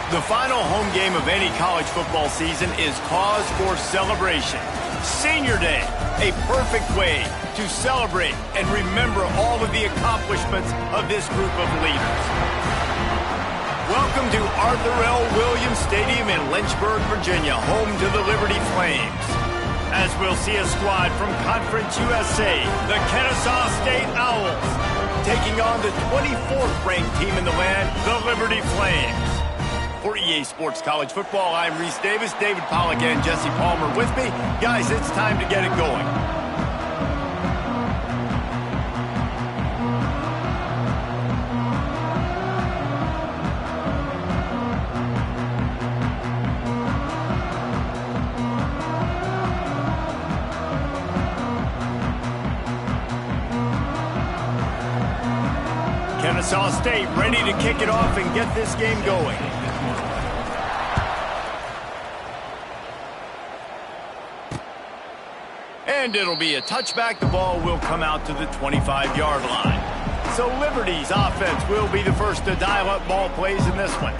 The final home game of any college football season is cause for celebration. Senior Day, a perfect way to celebrate and remember all of the accomplishments of this group of leaders. Welcome to Arthur L. Williams Stadium in Lynchburg, Virginia, home to the Liberty Flames. As we'll see a squad from Conference USA, the Kennesaw State Owls, taking on the 24th ranked team in the land, the Liberty Flames. For EA Sports College Football, I'm Reese Davis, David Pollack, and Jesse Palmer with me. Guys, it's time to get it going. Kennesaw State ready to kick it off and get this game going. And it'll be a touchback. The ball will come out to the 25-yard line. So Liberty's offense will be the first to dial up ball plays in this one.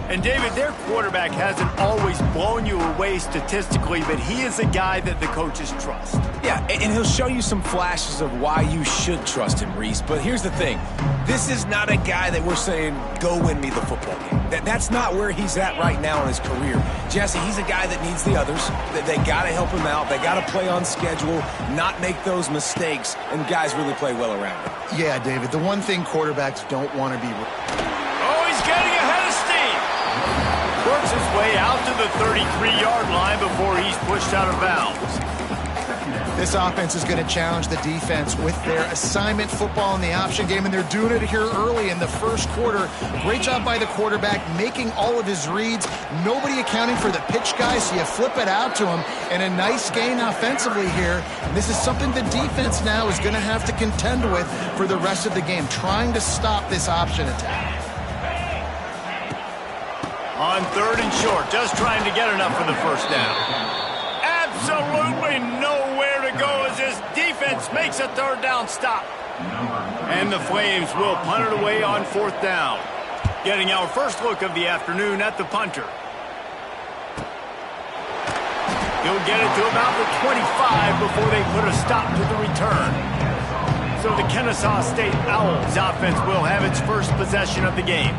And David, their quarterback hasn't always blown you away statistically, but he is a guy that the coaches trust. Yeah, and he'll show you some flashes of why you should trust him, Reese. But here's the thing. This is not a guy that we're saying, go win me the football game. That's not where he's at right now in his career. Jesse, he's a guy that needs the others. They got to help him out. They got to play on schedule, not make those mistakes, and guys really play well around him. Yeah, David, the one thing quarterbacks don't want to be... Oh, he's getting ahead of steam. Works his way out to the 33-yard line before he's pushed out of bounds. This offense is going to challenge the defense with their assignment football in the option game, and they're doing it here early in the first quarter. Great job by the quarterback, making all of his reads. Nobody accounting for the pitch guy, so you flip it out to him, and a nice gain offensively here. And this is something the defense now is going to have to contend with for the rest of the game, trying to stop this option attack. On 3rd and short, just trying to get enough for the first down. Absolutely nowhere to go as this defense makes a 3rd down stop. And the Flames will punt it away on 4th down. Getting our first look of the afternoon at the punter. He'll get it to about the 25 before they put a stop to the return. So the Kennesaw State Owls offense will have its first possession of the game.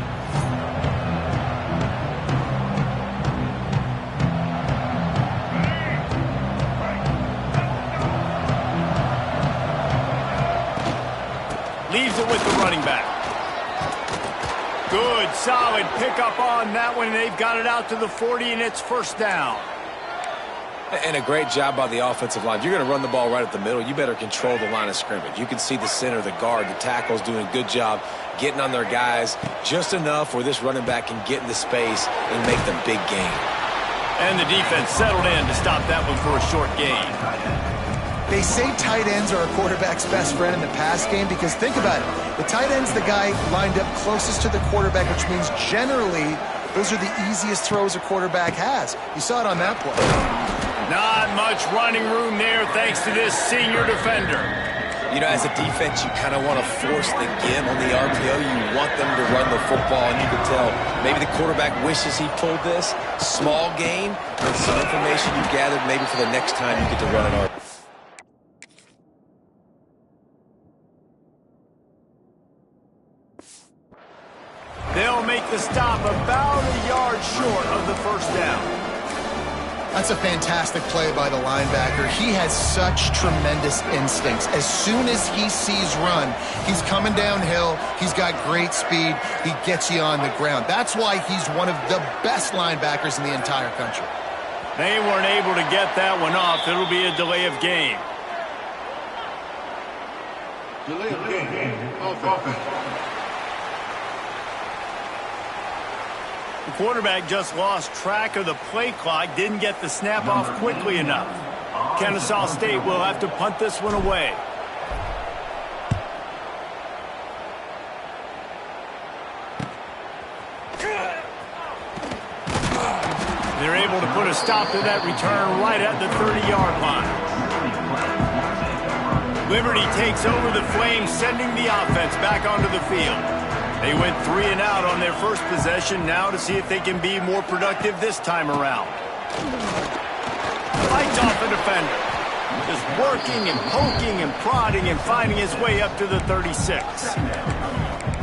Leaves it with the running back. Good, solid pickup on that one. They've got it out to the 40, and it's 1st down. And a great job by the offensive line. If you're going to run the ball right at the middle, you better control the line of scrimmage. You can see the center, the guard, the tackles doing a good job getting on their guys just enough where this running back can get into space and make the big gain. And the defense settled in to stop that one for a short gain. They say tight ends are a quarterback's best friend in the pass game because think about it. The tight end's the guy lined up closest to the quarterback, which means generally those are the easiest throws a quarterback has. You saw it on that play. Not much running room there thanks to this senior defender. You know, as a defense, you kind of want to force the give on the RPO. You want them to run the football, and you can tell maybe the quarterback wishes he pulled this. Small gain, but some information you gathered maybe for the next time you get to run an RPO. They'll make the stop about a yard short of the 1st down. That's a fantastic play by the linebacker. He has such tremendous instincts. As soon as he sees run, he's coming downhill. He's got great speed. He gets you on the ground. That's why he's one of the best linebackers in the entire country. They weren't able to get that one off. It'll be a delay of game. Delay of game. Offense. The quarterback just lost track of the play clock, didn't get the snap off quickly enough. Kennesaw State will have to punt this one away. They're able to put a stop to that return right at the 30-yard line. Liberty takes over the Flames, sending the offense back onto the field. They went 3 and out on their first possession, now to see if they can be more productive this time around. Fights off a defender. Just working and poking and prodding and finding his way up to the 36.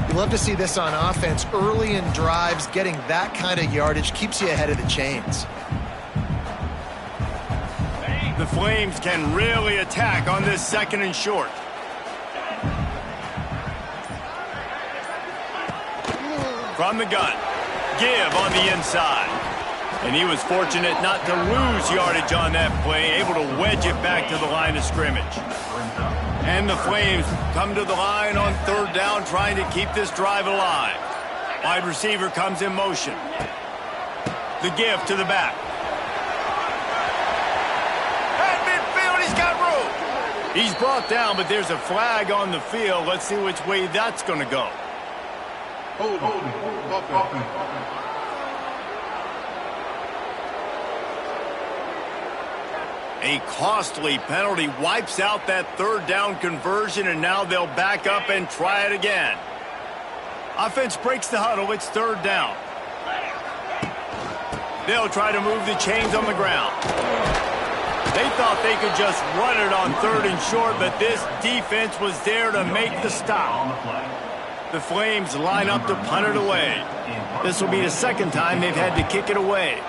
You love to see this on offense. Early in drives, getting that kind of yardage keeps you ahead of the chains. The Flames can really attack on this 2nd and short. From the gun, give on the inside. And he was fortunate not to lose yardage on that play, able to wedge it back to the line of scrimmage. And the Flames come to the line on 3rd down, trying to keep this drive alive. Wide receiver comes in motion. The give to the back. At midfield, he's got room. He's brought down, but there's a flag on the field. Let's see which way that's going to go. Hold on. A costly penalty wipes out that 3rd down conversion, and now they'll back up and try it again. Offense breaks the huddle. It's 3rd down. They'll try to move the chains on the ground. They thought they could just run it on 3rd and short, but this defense was there to make the stop. The Flames line up to punt it away. This will be the 2nd time they've had to kick it away.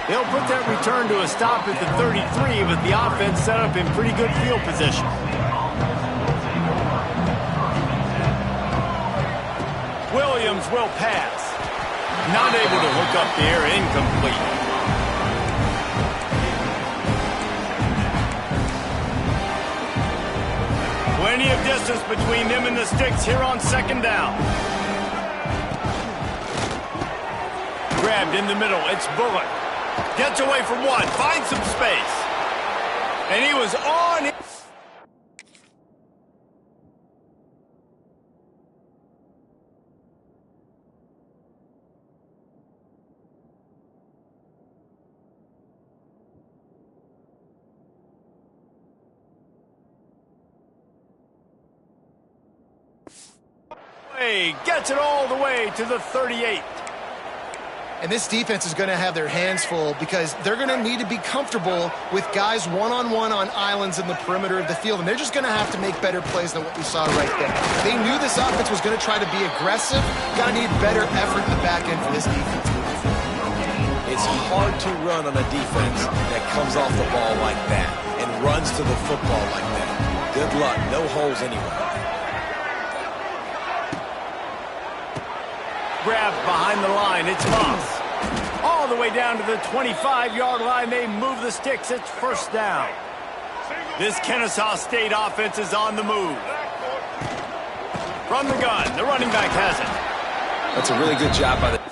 They'll put that return to a stop at the 33, but the offense set up in pretty good field position. Williams will pass. Not able to hook up there, incomplete. Plenty of distance between them and the sticks here on 2nd down. Grabbed in the middle, it's Bullock. Gets away from one, finds some space. And he was on. Gets it all the way to the 38. And this defense is going to have their hands full because they're going to need to be comfortable with guys one-on-one on islands in the perimeter of the field. And they're just going to have to make better plays than what we saw right there. They knew this offense was going to try to be aggressive. Got to need better effort in the back end for this defense. It's hard to run on a defense that comes off the ball like that and runs to the football like that. Good luck. No holes anywhere. Grabbed behind the line, it's Moss. All the way down to the 25-yard line, they move the sticks, it's 1st down. This Kennesaw State offense is on the move. From the gun, the running back has it. That's a really good job by the...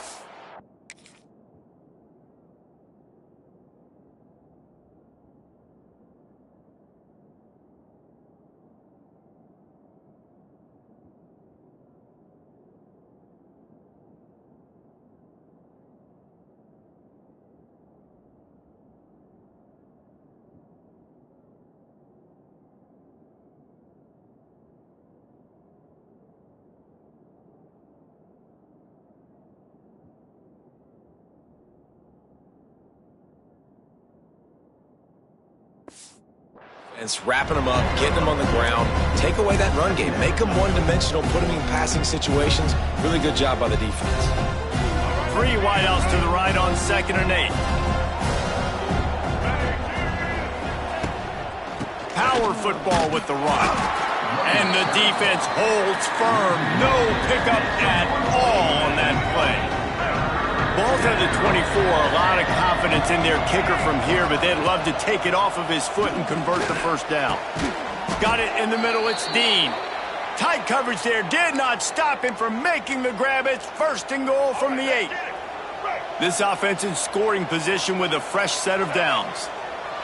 It's wrapping them up, getting them on the ground, take away that run game, make them one-dimensional, put them in passing situations. Really good job by the defense. 3 wideouts to the right on 2nd and 8. Power football with the run. And the defense holds firm. No pickup at all on that play. Ball's at the 24, a lot of confidence in their kicker from here, but they'd love to take it off of his foot and convert the 1st down. Got it in the middle, it's Dean. Tight coverage there, did not stop him from making the grab. It's 1st and goal from the 8. This offense in scoring position with a fresh set of downs.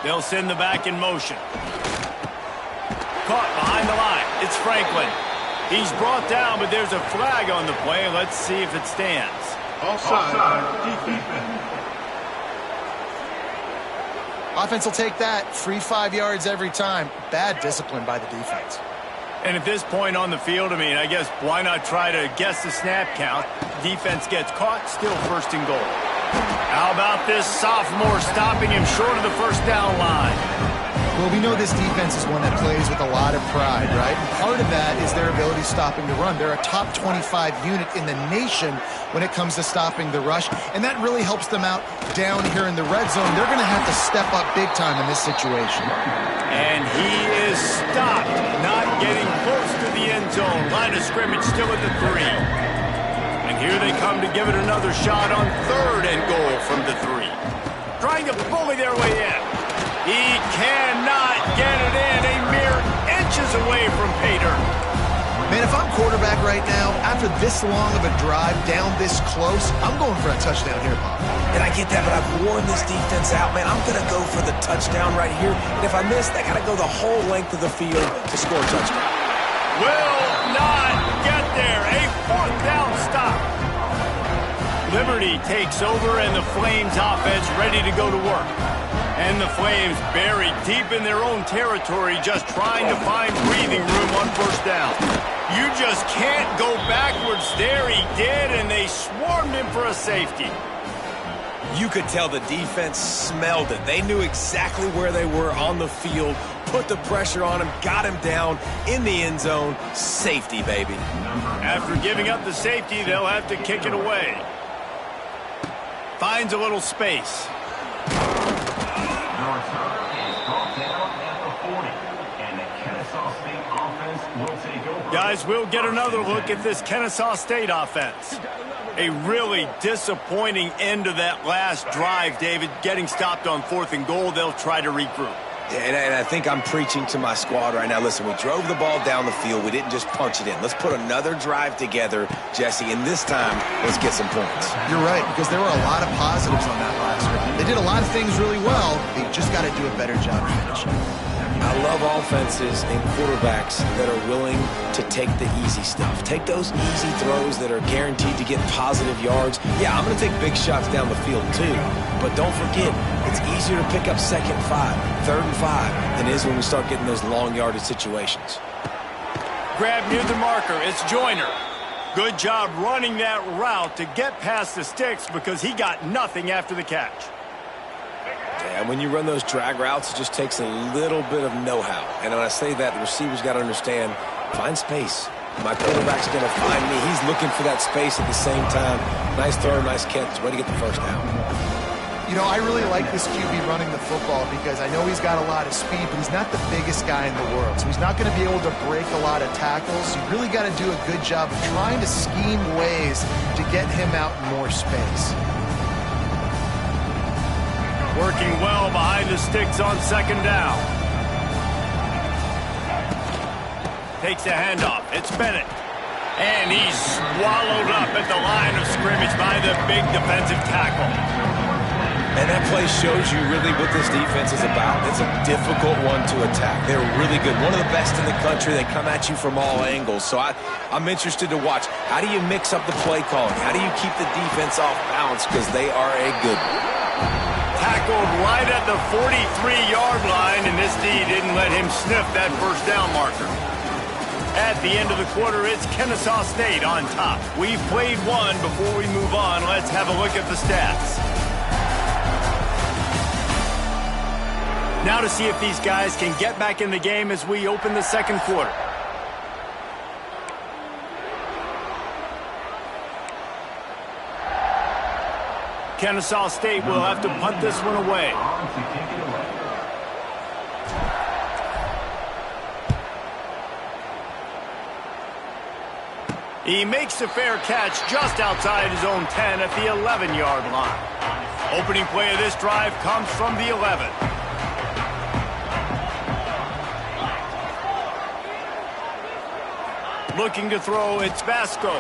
They'll send the back in motion. Caught behind the line, it's Franklin. He's brought down, but there's a flag on the play. Let's see if it stands. Offside. Defense. Offense will take that. Free 5 yards every time. Bad discipline by the defense. And at this point on the field, I guess why not try to guess the snap count? Defense gets caught, still first and goal. How about this sophomore stopping him short of the first down line? Well, we know this defense is one that plays with a lot of pride, right? And part of that is their ability stopping the run. They're a top 25 unit in the nation when it comes to stopping the rush, and that really helps them out down here in the red zone. They're going to have to step up big time in this situation. And he is stopped, not getting close to the end zone. Line of scrimmage still at the 3. And here they come to give it another shot on 3rd and goal from the 3. Trying to bully their way in. He cannot get it in, a mere inches away from pay dirt. Man, if I'm quarterback right now, after this long of a drive down this close, I'm going for a touchdown here, Bob. And I get that, but I've worn this defense out, man. I'm going to go for the touchdown right here. And if I miss, I got to go the whole length of the field to score a touchdown. Will not get there. A 4th down stop. Liberty takes over, and the Flames offense ready to go to work. And the Flames buried deep in their own territory, just trying to find breathing room on first down. You just can't go backwards there. He did, and they swarmed him for a safety. You could tell the defense smelled it. They knew exactly where they were on the field, put the pressure on him, got him down in the end zone. Safety, baby. After giving up the safety, they'll have to kick it away. Finds a little space. Guys, we'll get another look at this Kennesaw State offense. A really disappointing end of that last drive, David. Getting stopped on 4th and goal, they'll try to regroup. And I think I'm preaching to my squad right now. Listen, we drove the ball down the field. We didn't just punch it in. Let's put another drive together, Jesse, and this time, let's get some points. You're right, because there were a lot of positives on that last drive. They did a lot of things really well. They just got to do a better job finishing. I love offenses and quarterbacks that are willing to take the easy stuff. Take those easy throws that are guaranteed to get positive yards. Yeah, I'm going to take big shots down the field too. But don't forget, it's easier to pick up 2nd and 5, 3rd and 5 than it is when we start getting those long yardage situations. Grab near the marker. It's Joyner. Good job running that route to get past the sticks because he got nothing after the catch. And when you run those drag routes, it just takes a little bit of know-how. And when I say that, the receivers got to understand, find space. My quarterback's going to find me. He's looking for that space at the same time. Nice throw, nice catch. Way to get the first down. You know, I really like this QB running the football because I know he's got a lot of speed, but he's not the biggest guy in the world. So he's not going to be able to break a lot of tackles. You really got to do a good job of trying to scheme ways to get him out in more space. Working well behind the sticks on 2nd down. Takes a handoff. It's Bennett. And he's swallowed up at the line of scrimmage by the big defensive tackle. And that play shows you really what this defense is about. It's a difficult one to attack. They're really good. One of the best in the country. They come at you from all angles. So I'm interested to watch. How do you mix up the play calling? How do you keep the defense off balance? Because they are a good one. Tackled right at the 43-yard line, and this D didn't let him sniff that first down marker. At the end of the quarter, it's Kennesaw State on top. We've played one. Before we move on, let's have a look at the stats. Now to see if these guys can get back in the game as we open the 2nd quarter. Kennesaw State will have to punt this one away. He makes a fair catch just outside his own 10 at the 11-yard line. Opening play of this drive comes from the 11. Looking to throw, it's Vasco.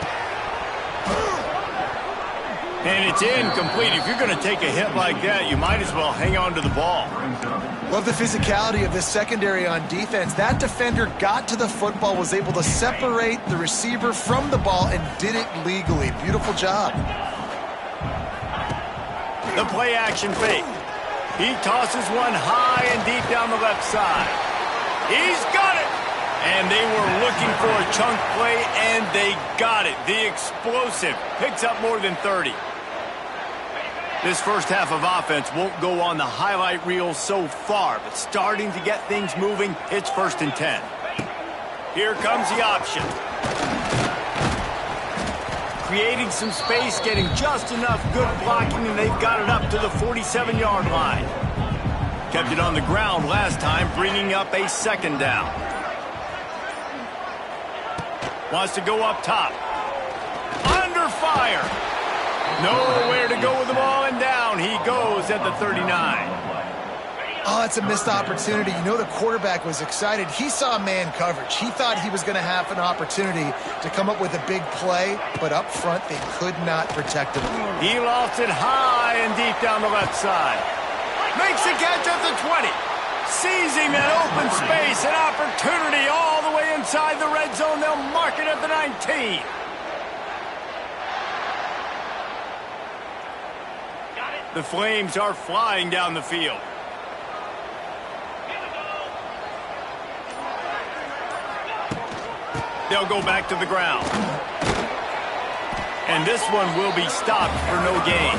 And it's incomplete. If you're going to take a hit like that, you might as well hang on to the ball. Love the physicality of this secondary on defense. That defender got to the football, was able to separate the receiver from the ball, and did it legally. Beautiful job. The play action fake. He tosses one high and deep down the left side. He's got it! And they were looking for a chunk play, and they got it. The explosive picks up more than 30. This first half of offense won't go on the highlight reel so far, but starting to get things moving, it's 1st and 10. Here comes the option. Creating some space, getting just enough good blocking, and they've got it up to the 47-yard line. Kept it on the ground last time, bringing up a 2nd down. Wants to go up top. Under fire. Nowhere to go with the ball, and down he goes at the 39. Oh, it's a missed opportunity. You know the quarterback was excited. He saw man coverage. He thought he was going to have an opportunity to come up with a big play, but up front they could not protect him. He lofts it high and deep down the left side. Makes the catch at the 20. Seizing that open space, an opportunity all the way inside the red zone. They'll mark it at the 19. The Flames are flying down the field. They'll go back to the ground. And this one will be stopped for no gain.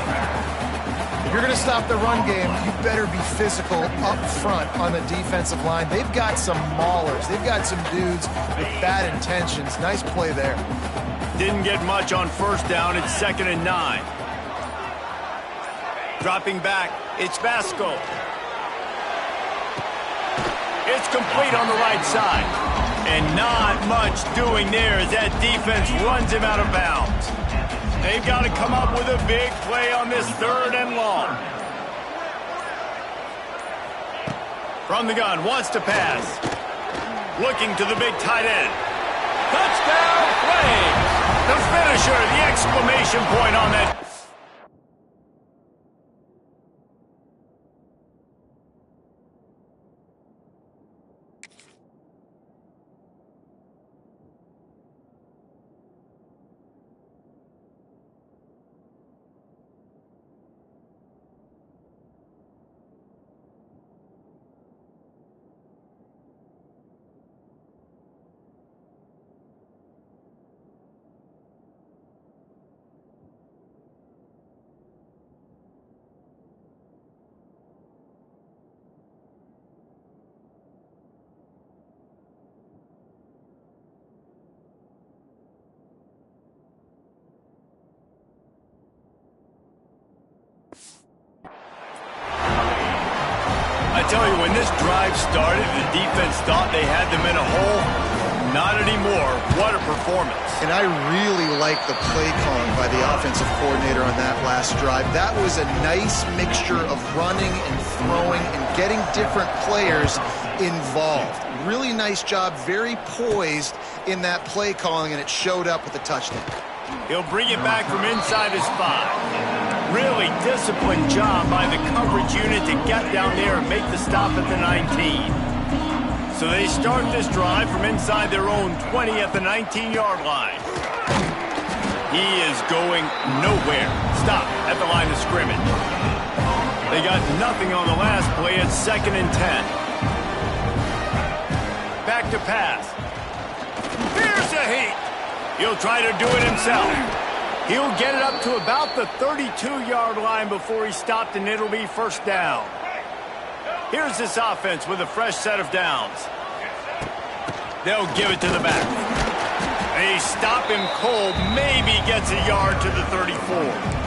If you're going to stop the run game, you better be physical up front on the defensive line. They've got some maulers. They've got some dudes with bad intentions. Nice play there. Didn't get much on 1st down. It's 2nd and 9. Dropping back, it's Vasco. It's complete on the right side. And not much doing there as that defense runs him out of bounds. They've got to come up with a big play on this 3rd and long. From the gun, wants to pass. Looking to the big tight end. Touchdown, Flames! The finisher, the exclamation point on that. I tell you, when this drive started, the defense thought they had them in a hole. Not anymore. What a performance. And I really like the play calling by the offensive coordinator on that last drive. That was a nice mixture of running and throwing and getting different players involved. Really nice job, very poised in that play calling, and it showed up with a touchdown. He'll bring it back from inside his 5. Really disciplined job by the coverage unit to get down there and make the stop at the 19. So they start this drive from inside their own 20 at the 19-yard line. He is going nowhere. Stop at the line of scrimmage. They got nothing on the last play at 2nd and 10. Back to pass. Here's a heat. He'll try to do it himself. He'll get it up to about the 32-yard line before he's stopped, and it'll be 1st down. Here's this offense with a fresh set of downs. They'll give it to the back. They stop him cold, maybe gets a yard to the 34.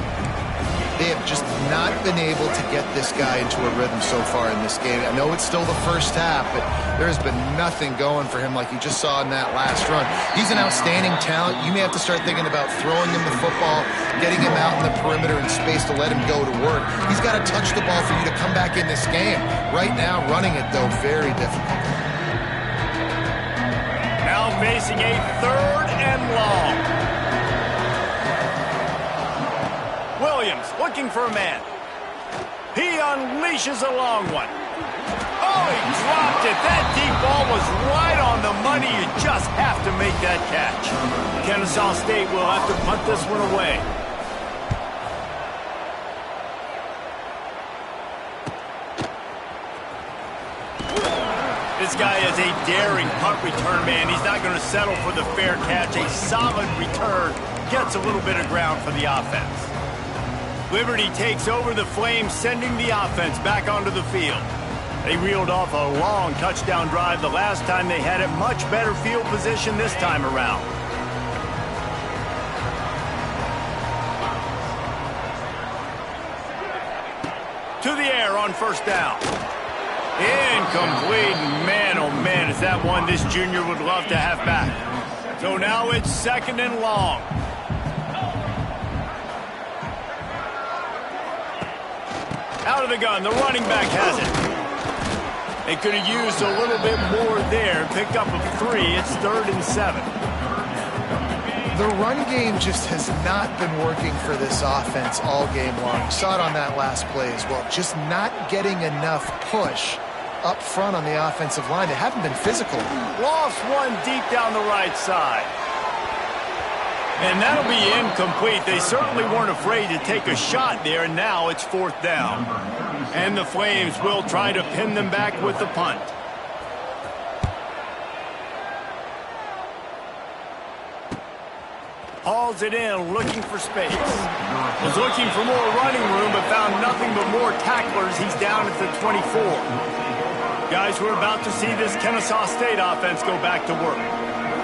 They have just not been able to get this guy into a rhythm so far in this game. I know it's still the first half, but there has been nothing going for him like you just saw in that last run. He's an outstanding talent. You may have to start thinking about throwing him the football, getting him out in the perimeter in space to let him go to work. He's got to touch the ball for you to come back in this game. Right now, running it, though, very difficult. Now facing a 3rd and long. Williams looking for a man. He unleashes a long one. Oh, he dropped it. That deep ball was right on the money. You just have to make that catch. Kennesaw State will have to punt this one away. This guy is a daring punt return man. He's not going to settle for the fair catch. A solid return gets a little bit of ground for the offense. Liberty takes over the Flames, sending the offense back onto the field. They reeled off a long touchdown drive the last time they had it. Much better field position this time around. To the air on first down. Incomplete. Man, oh man, is that one this junior would love to have back. So now it's 2nd and long. Out of the gun, the running back has it. They could have used a little bit more there. Picked up a 3. It's 3rd and 7. The run game just has not been working for this offense all game long. Saw it on that last play as well. Just not getting enough push up front on the offensive line. They haven't been physical. Lost one deep down the right side. And that'll be incomplete. They certainly weren't afraid to take a shot there. Now it's 4th down. And the Flames will try to pin them back with the punt. Hauls it in, looking for space. Was looking for more running room, but found nothing but more tacklers. He's down at the 24. Guys, we're about to see this Kennesaw State offense go back to work.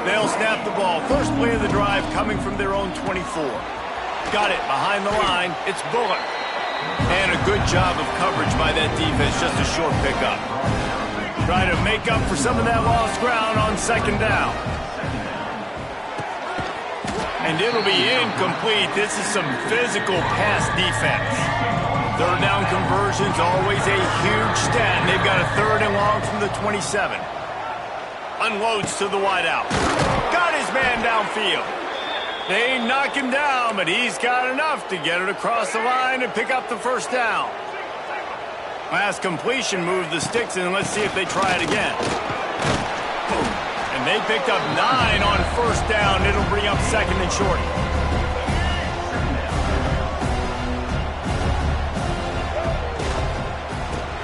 They'll snap the ball. First play of the drive coming from their own 24. Got it behind the line. It's Bullock. And a good job of coverage by that defense. Just a short pickup. Try to make up for some of that lost ground on 2nd down. And it'll be incomplete. This is some physical pass defense. 3rd down conversion's always a huge stat. And they've got a 3rd and long from the 27. Unloads to the wideout. Got his man downfield. They ain't knock him down, but he's got enough to get it across the line and pick up the 1st down. Last completion moved the sticks in. Let's see if they try it again. And they picked up 9 on 1st down. It'll bring up 2nd and short.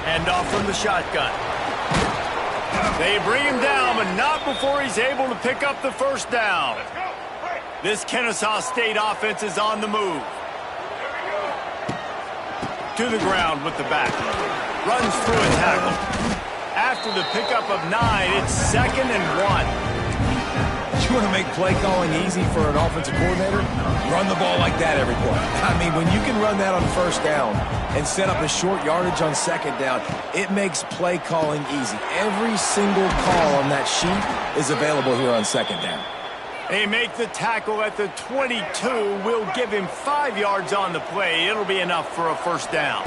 Hand off from the shotgun. They bring him down, but not before he's able to pick up the 1st down. This Kennesaw State offense is on the move. To the ground with the back. Runs through a tackle. After the pickup of 9, it's 2nd and 1. You want to make play calling easy for an offensive coordinator? Run the ball like that every play. I mean, when you can run that on 1st down and set up a short yardage on 2nd down, it makes play calling easy. Every single call on that sheet is available here on 2nd down. They make the tackle at the 22. We'll give him 5 yards on the play. It'll be enough for a 1st down.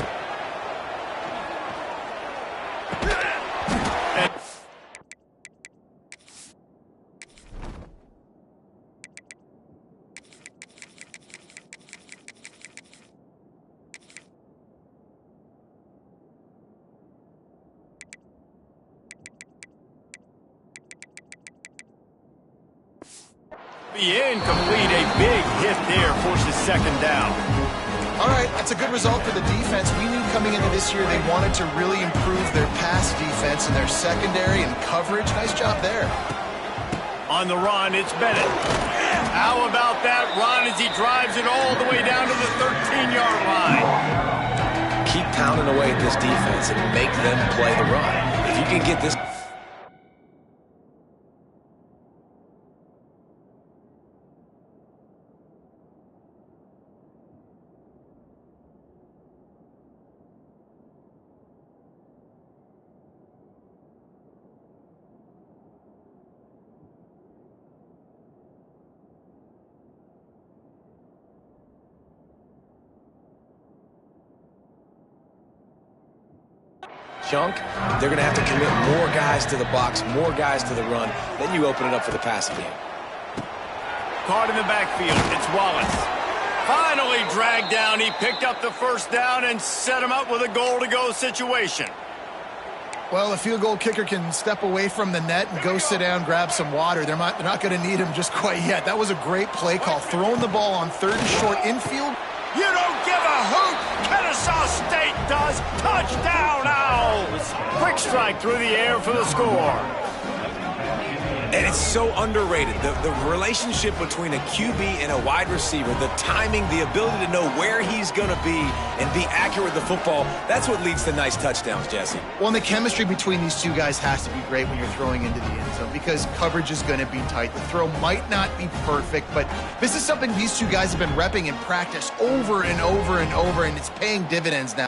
Incomplete. A big hit there forces 2nd down. All right, that's a good result for the defense. We knew coming into this year they wanted to really improve their pass defense and their secondary and coverage. Nice job there. On the run, it's Bennett. How about that run as he drives it all the way down to the 13-yard line? Keep pounding away at this defense and make them play the run. If you can get this... chunk, they're going to have to commit more guys to the box, more guys to the run. Then you open it up for the passing game. Caught in the backfield. It's Wallace. Finally dragged down. He picked up the 1st down and set him up with a goal-to-go situation. Well, a field goal kicker can step away from the net and go sit down, grab some water. They're not going to need him just quite yet. That was a great play call. Throwing the ball on 3rd and short infield. You don't give a hoot. Kennesaw State does. Touchdown, Owls! Quick strike through the air for the score. And it's so underrated. The relationship between a QB and a wide receiver, the timing, the ability to know where he's going to be and be accurate with the football, that's what leads to nice touchdowns, Jesse. Well, and the chemistry between these two guys has to be great when you're throwing into the end zone because coverage is going to be tight. The throw might not be perfect, but this is something these two guys have been repping in practice over and over and over, and it's paying dividends now.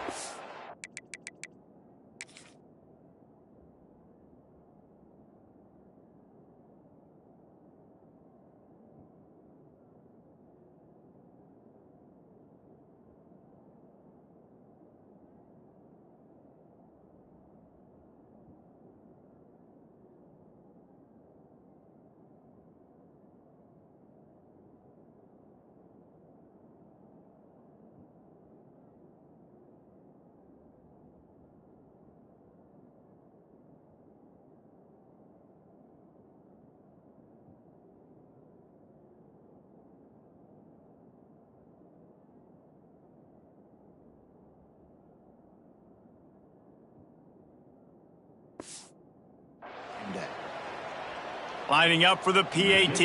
Lining up for the PAT.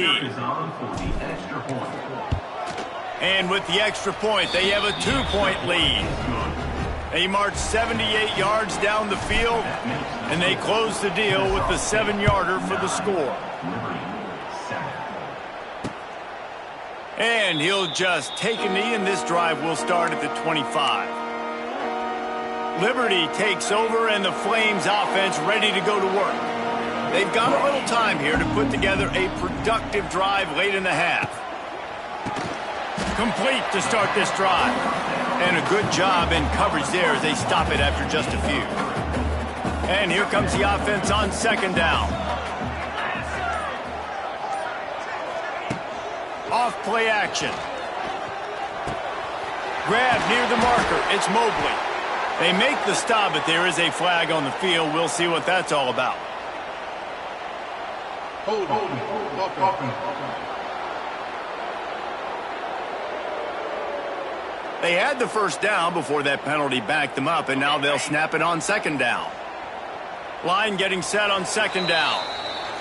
And with the extra point, they have a 2-point lead. They march 78 yards down the field, and they close the deal with the 7-yarder for the score. And he'll just take a knee, and this drive will start at the 25. Liberty takes over, and the Flames offense ready to go to work. They've got a little time here to put together a productive drive late in the half. Complete to start this drive. And a good job in coverage there as they stop it after just a few. And here comes the offense on second down. Off play action. Grab near the marker. It's Mobley. They make the stop, but there is a flag on the field. We'll see what that's all about. They had the first down before that penalty backed them up, and now they'll snap it on second down. Line getting set on second down.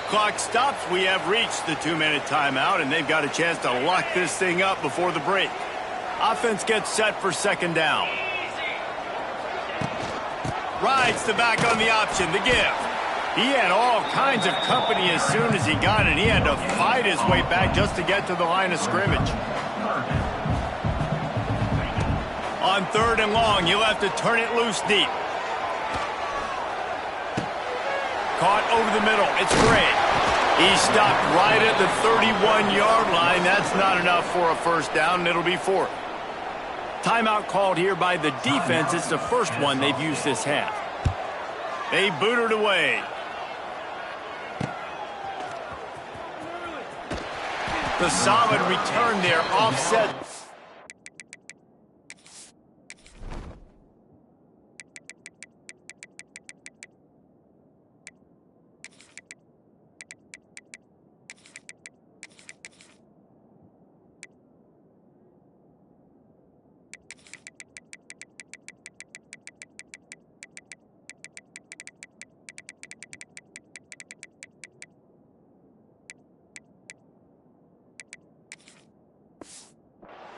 Clock stops. We have reached the 2-minute timeout, and they've got a chance to lock this thing up before the break. Offense gets set for second down. Rides the back on the option, the give. He had all kinds of company as soon as he got it. He had to fight his way back just to get to the line of scrimmage. On third and long, you'll have to turn it loose deep. Caught over the middle. It's Gray. He stopped right at the 31-yard line. That's not enough for a first down, and it'll be fourth. Timeout called here by the defense. It's the first one they've used this half. They boot it away. The solid return there, offset.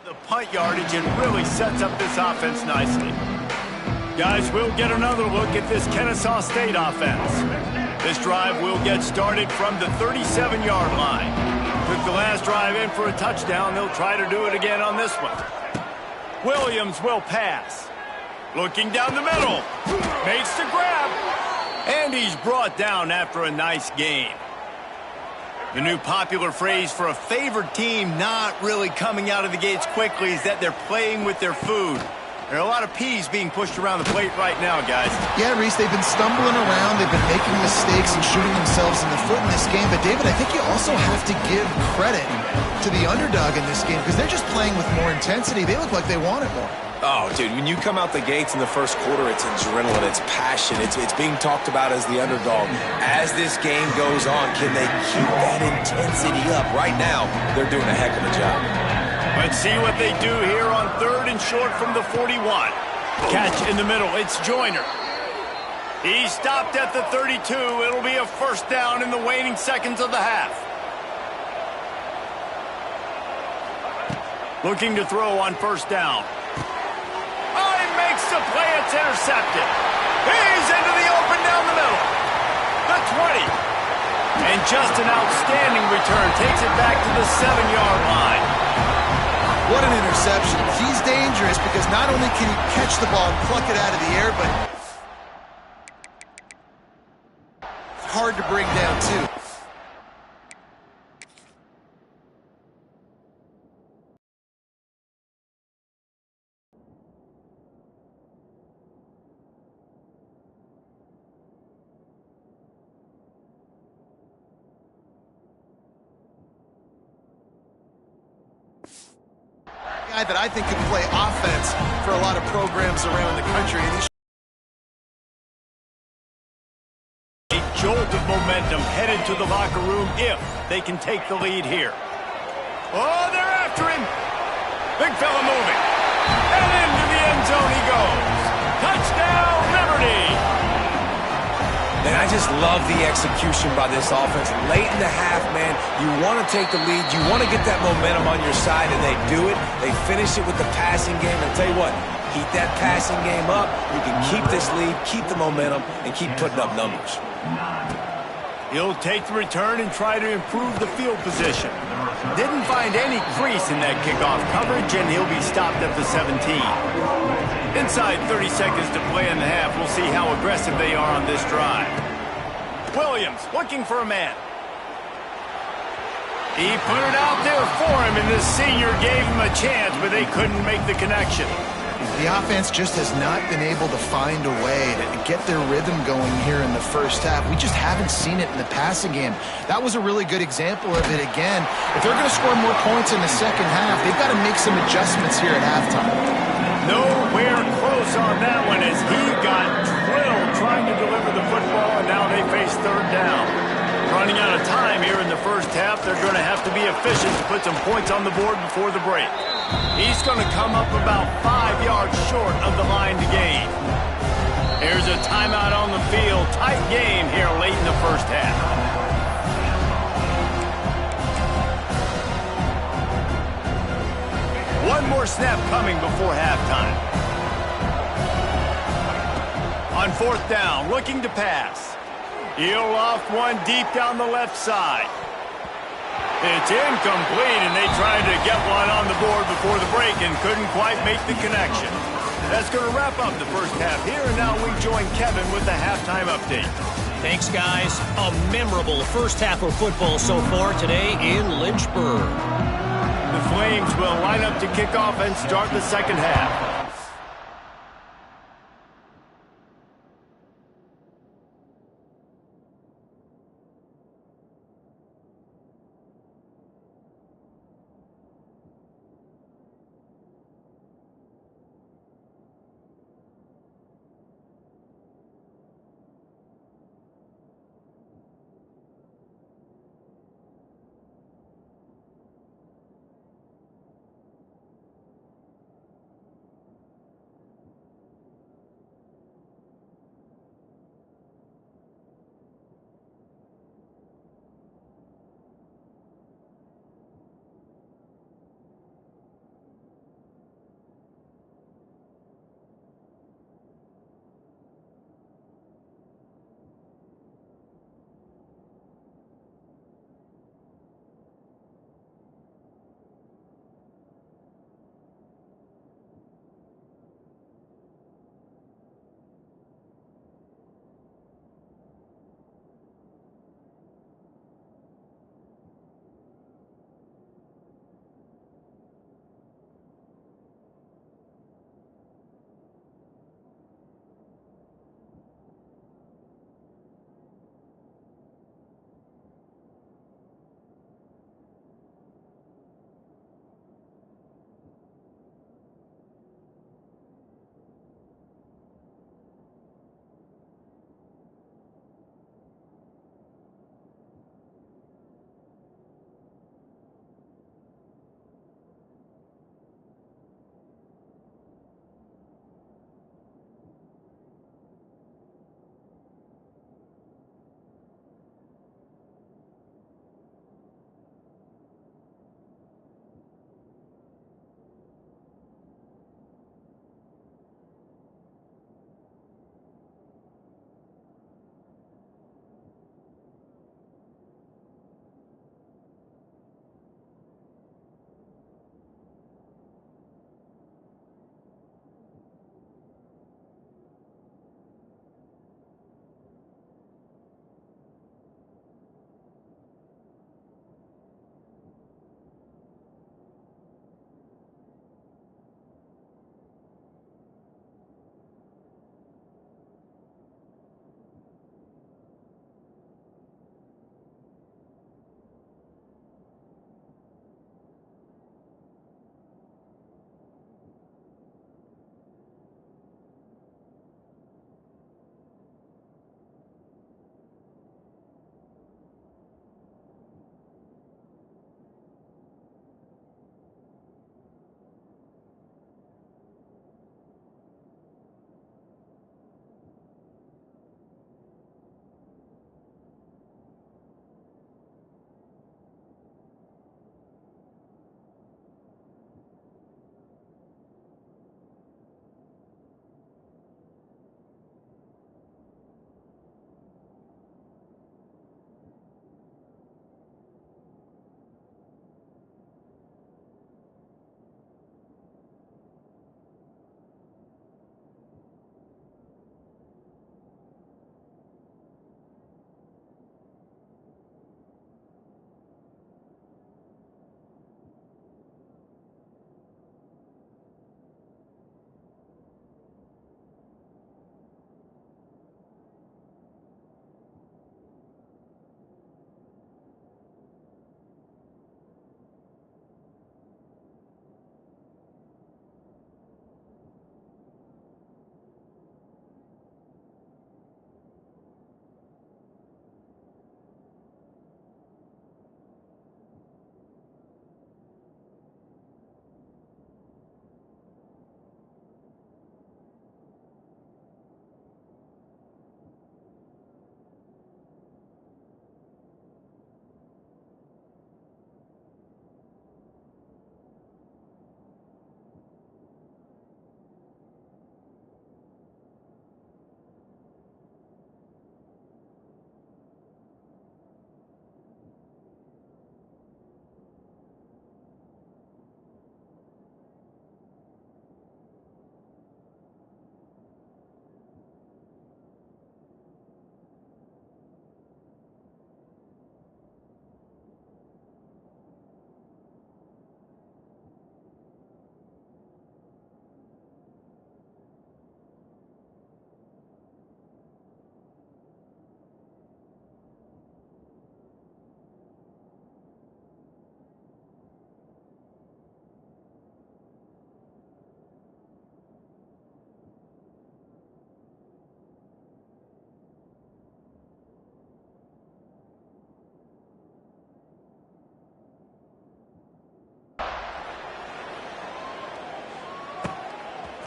The punt yardage and really sets up this offense nicely. Guys, we'll get another look at this Kennesaw State offense. This drive will get started from the 37-yard line. Took the last drive in for a touchdown. They'll try to do it again on this one. Williams will pass. Looking down the middle. Makes the grab. And he's brought down after a nice gain. The new popular phrase for a favored team not really coming out of the gates quickly is that they're playing with their food. There are a lot of peas being pushed around the plate right now, guys. Yeah, Reese, they've been stumbling around. They've been making mistakes and shooting themselves in the foot in this game. But, David, I think you also have to give credit to the underdog in this game because they're just playing with more intensity. They look like they want it more. Oh, dude, when you come out the gates in the first quarter, it's adrenaline, it's passion, it's being talked about as the underdog. As this game goes on, can they keep that intensity up? Right now, they're doing a heck of a job. Let's see what they do here on third and short from the 41. Catch in the middle. It's Joyner. He stopped at the 32. It'll be a first down in the waning seconds of the half. Looking to throw on first down. Oh, he makes the play. It's intercepted. He's into the open down the middle. The 20. And just an outstanding return. Takes it back to the 7-yard line. What an interception. He's dangerous because not only can he catch the ball and pluck it out of the air, but hard to bring down, too. Guy that I think could play offense for a lot of programs around the country. And a jolt of momentum headed to the locker room if they can take the lead here. Oh, they're after him. Big fella moving. And into the end zone he goes. Touchdown, Liberty. And I just love the execution by this offense. Late in the half, man, you want to take the lead. You want to get that momentum on your side, and they do it. They finish it with the passing game. And tell you what, keep that passing game up. You can keep this lead, keep the momentum, and keep putting up numbers. He'll take the return and try to improve the field position. Didn't find any crease in that kickoff coverage, and he'll be stopped at the 17. Inside 30 seconds to play in the half. We'll see how aggressive they are on this drive. Williams looking for a man. He put it out there for him, and the senior gave him a chance, but they couldn't make the connection. the offense just has not been able to find a way to get their rhythm going here in the first half. We just haven't seen it in the passing game. That was a really good example of it again. If they're going to score more points in the second half, they've got to make some adjustments here at halftime. Nowhere close on that one as he got drilled trying to deliver the football, and now they face third down. Running out of time here in the first half. They're going to have to be efficient to put some points on the board before the break. He's going to come up about 5 yards short of the line to gain. Here's a timeout on the field. Tight game here late in the first half. One more snap coming before halftime. On fourth down, looking to pass. He'll off one deep down the left side. It's incomplete, and they tried to get one on the board before the break and couldn't quite make the connection. That's going to wrap up the first half here, and now we join Kevin with the halftime update. Thanks, guys. A memorable first half of football so far today in Lynchburg. The Flames will line up to kick off and start the second half.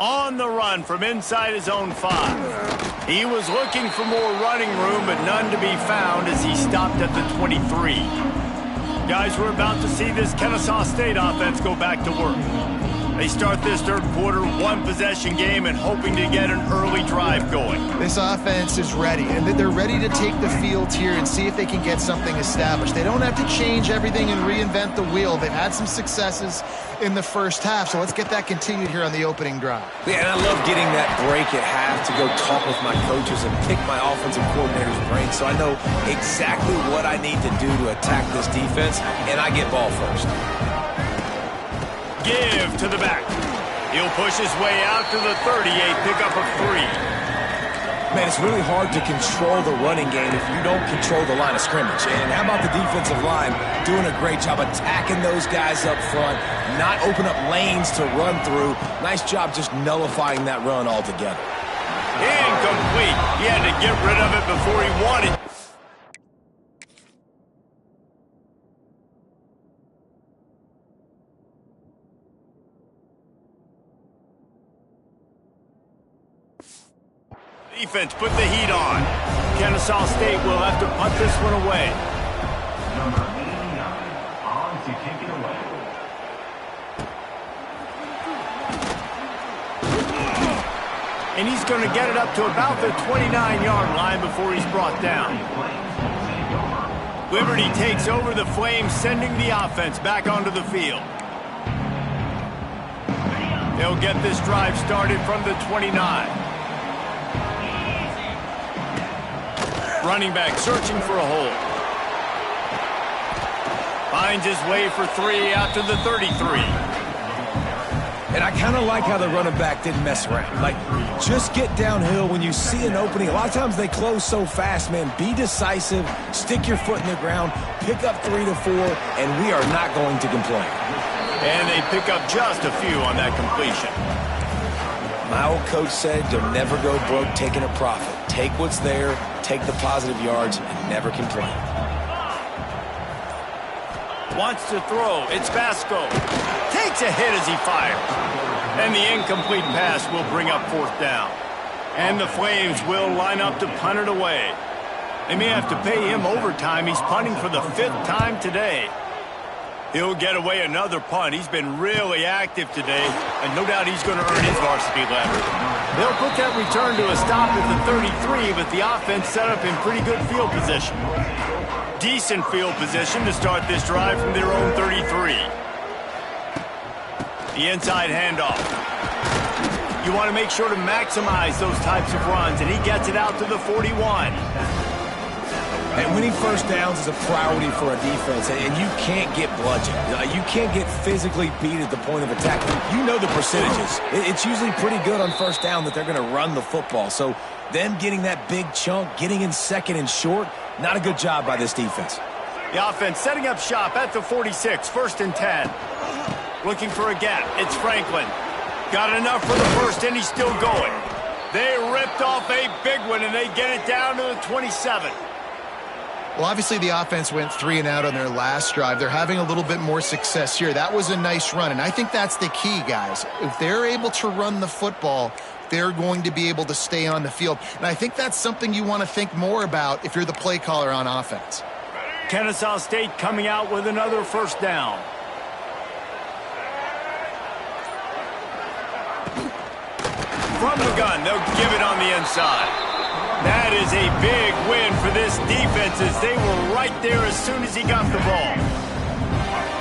On the run from inside his own 5. He was looking for more running room, but none to be found as he stopped at the 23. Guys, we're about to see this Kennesaw State offense go back to work. They start this third quarter, one-possession game, and hoping to get an early drive going. This offense is ready, and they're ready to take the field here and see if they can get something established. They don't have to change everything and reinvent the wheel. They've had some successes in the first half, so let's get that continued here on the opening drive. Yeah, and I love getting that break at half to go talk with my coaches and pick my offensive coordinator's brain so I know exactly what I need to do to attack this defense, and I get ball first. Give to the back. He'll push his way out to the 38, pick up a 3. Man, it's really hard to control the running game if you don't control the line of scrimmage. And how about the defensive line doing a great job attacking those guys up front, not open up lanes to run through. Nice job just nullifying that run altogether. Incomplete. He had to get rid of it before he wanted. Defense put the heat on. Kennesaw State will have to punt this one away. Number 89 on to kick it away. And he's going to get it up to about the 29-yard line before he's brought down. Liberty takes over the Flames, sending the offense back onto the field. They'll get this drive started from the 29. Running back searching for a hole. Finds his way for 3 out to the 33. And I kind of like how the running back didn't mess around. Like, just get downhill when you see an opening. A lot of times they close so fast, man. Be decisive, stick your foot in the ground, pick up 3 to 4, and we are not going to complain. And they pick up just a few on that completion. My old coach said you'll never go broke taking a profit. Take what's there, take the positive yards, and never complain. Wants to throw. It's Vasco. Takes a hit as he fires. And the incomplete pass will bring up 4th down. And the Flames will line up to punt it away. They may have to pay him overtime. He's punting for the 5th time today. He'll get away another punt. He's been really active today, and no doubt he's going to earn his varsity letter. They'll put that return to a stop at the 33, but the offense set up in pretty good field position. Decent field position to start this drive from their own 33. The inside handoff. You want to make sure to maximize those types of runs, and he gets it out to the 41. And winning first downs is a priority for a defense, and you can't get bludgeoned. You can't get physically beat at the point of attack. You know the percentages. It's usually pretty good on first down that they're going to run the football. So them getting that big chunk, getting in 2nd and short, not a good job by this defense. The offense setting up shop at the 46, 1st and 10. Looking for a gap. It's Franklin. Got enough for the first, and he's still going. They ripped off a big one, and they get it down to the 27. Well, obviously the offense went 3 and out on their last drive. They're having a little bit more success here. That was a nice run, and I think that's the key, guys. If they're able to run the football, they're going to be able to stay on the field. And I think that's something you want to think more about if you're the play caller on offense. Kennesaw State coming out with another 1st down. From the gun, they'll give it on the inside. That is a big win for this defense as they were right there as soon as he got the ball.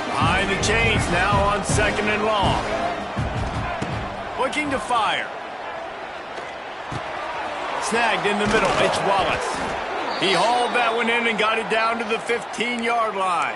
Behind the chains now on 2nd and long. Looking to fire. Snagged in the middle. It's Wallace. He hauled that one in and got it down to the 15-yard line.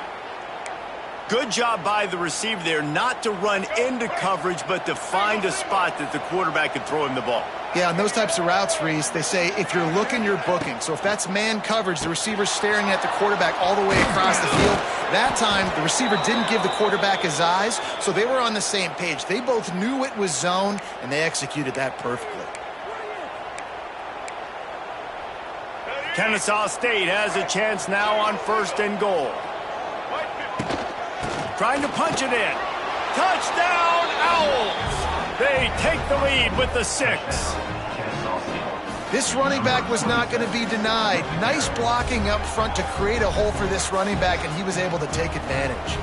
Good job by the receiver there not to run into coverage, but to find a spot that the quarterback could throw him the ball. Yeah, on those types of routes, Reese, they say if you're looking, you're booking. So if that's man coverage, the receiver's staring at the quarterback all the way across the field. That time, the receiver didn't give the quarterback his eyes, so they were on the same page. They both knew it was zone, and they executed that perfectly. Kennesaw State has a chance now on 1st and goal. Trying to punch it in. Touchdown, Owls! They take the lead with the 6. This running back was not going to be denied. Nice blocking up front to create a hole for this running back, and he was able to take advantage.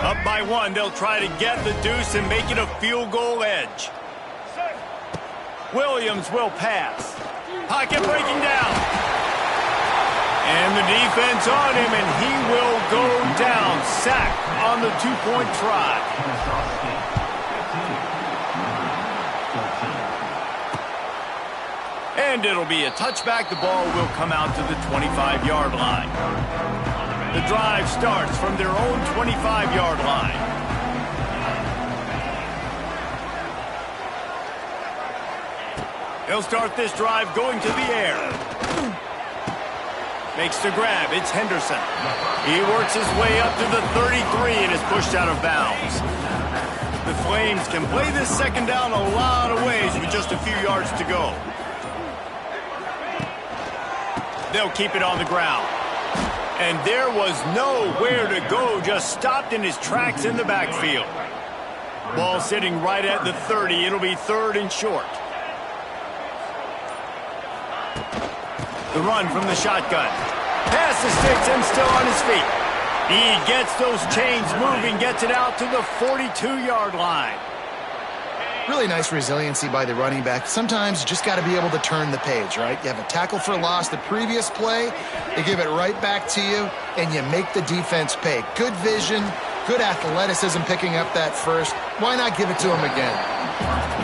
Up by 1, they'll try to get the deuce and make it a field goal edge. Williams will pass. Pocket breaking down. And the defense on him, and he will go down. Sack on the 2-point try. And it'll be a touchback. The ball will come out to the 25-yard line. The drive starts from their own 25-yard line. They'll start this drive going to the air. Makes the grab. It's Henderson. He works his way up to the 33 and is pushed out of bounds. The Flames can play this second down a lot of ways with just a few yards to go. They'll keep it on the ground. And there was nowhere to go, just stopped in his tracks in the backfield. Ball sitting right at the 30. It'll be 3rd and short. The run from the shotgun. Pass the sticks and still on his feet. He gets those chains moving, gets it out to the 42-yard line. Really nice resiliency by the running back. Sometimes you just got to be able to turn the page, right? You have a tackle for loss the previous play, they give it right back to you, and you make the defense pay. Good vision, good athleticism picking up that first. Why not give it to him again?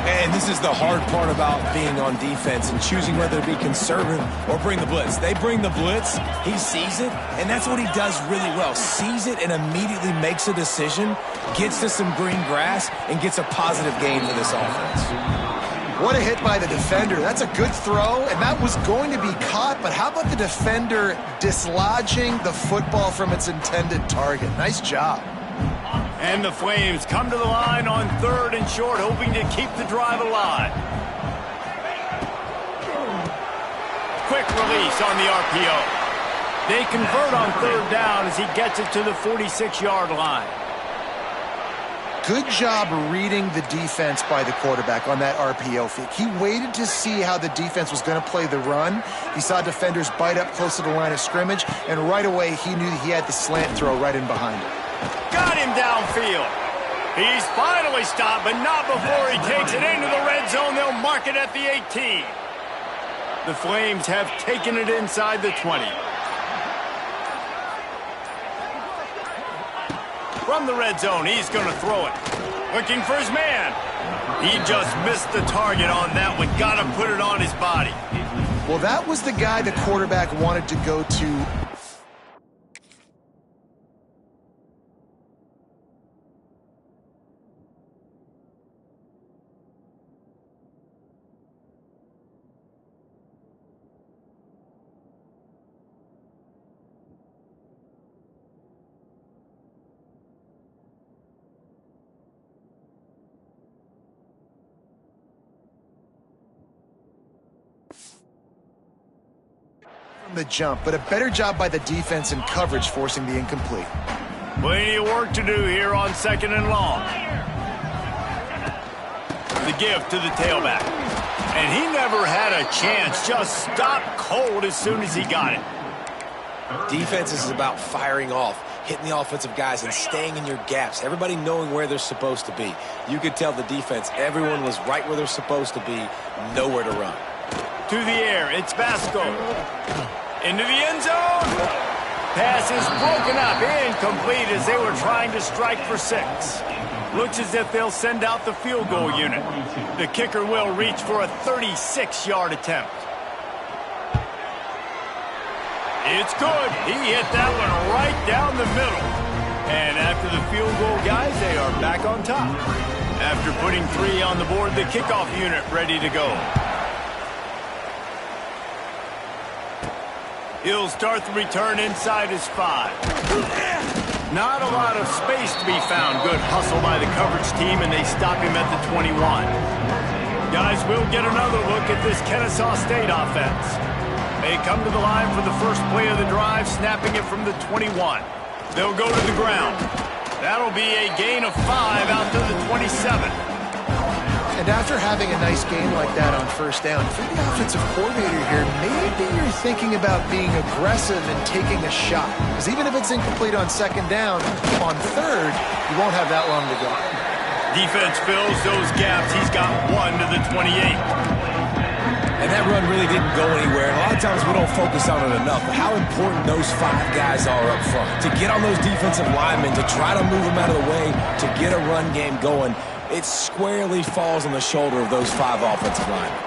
And this is the hard part about being on defense and choosing whether to be conservative or bring the blitz. They bring the blitz, he sees it, and that's what he does really well. Sees it and immediately makes a decision, gets to some green grass, and gets a positive gain for this offense. What a hit by the defender. That's a good throw, and that was going to be caught, but how about the defender dislodging the football from its intended target? Nice job. And the Flames come to the line on 3rd and short, hoping to keep the drive alive. Quick release on the RPO. They convert on 3rd down as he gets it to the 46-yard line. Good job reading the defense by the quarterback on that RPO fake. He waited to see how the defense was going to play the run. He saw defenders bite up close to the line of scrimmage, and right away he knew he had the slant throw right in behind him. Got him downfield. He's finally stopped, but not before he takes it into the red zone. They'll mark it at the 18. The Flames have taken it inside the 20. From the red zone, he's going to throw it. Looking for his man. He just missed the target on that one. Got to put it on his body. Well, that was the guy the quarterback wanted to go to. The jump, but a better job by the defense in coverage, forcing the incomplete. Plenty of work to do here on 2nd and long. The give to the tailback. And he never had a chance, just stopped cold as soon as he got it. Defense is about firing off, hitting the offensive guys and staying in your gaps, everybody knowing where they're supposed to be. You could tell the defense, everyone was right where they're supposed to be, nowhere to run. To the air, it's Basco. Into the end zone. Pass is broken up, incomplete as they were trying to strike for 6. Looks as if they'll send out the field goal unit. The kicker will reach for a 36-yard attempt. It's good. He hit that one right down the middle. And after the field goal, guys, they are back on top. After putting 3 on the board, the kickoff unit ready to go. He'll start the return inside his 5. Not a lot of space to be found. Good hustle by the coverage team, and they stop him at the 21. Guys, we'll get another look at this Kennesaw State offense. They come to the line for the first play of the drive, snapping it from the 21. They'll go to the ground. That'll be a gain of 5 out to the 27. And after having a nice game like that on first down, if you're the offensive coordinator here, maybe you're thinking about being aggressive and taking a shot. Because even if it's incomplete on second down, on third, you won't have that long to go. Defense fills those gaps. He's got 1 to the 28. And that run really didn't go anywhere. And a lot of times we don't focus on it enough. But how important those 5 guys are up front. To get on those defensive linemen, to try to move them out of the way, to get a run game going, it squarely falls on the shoulder of those 5 offensive linemen.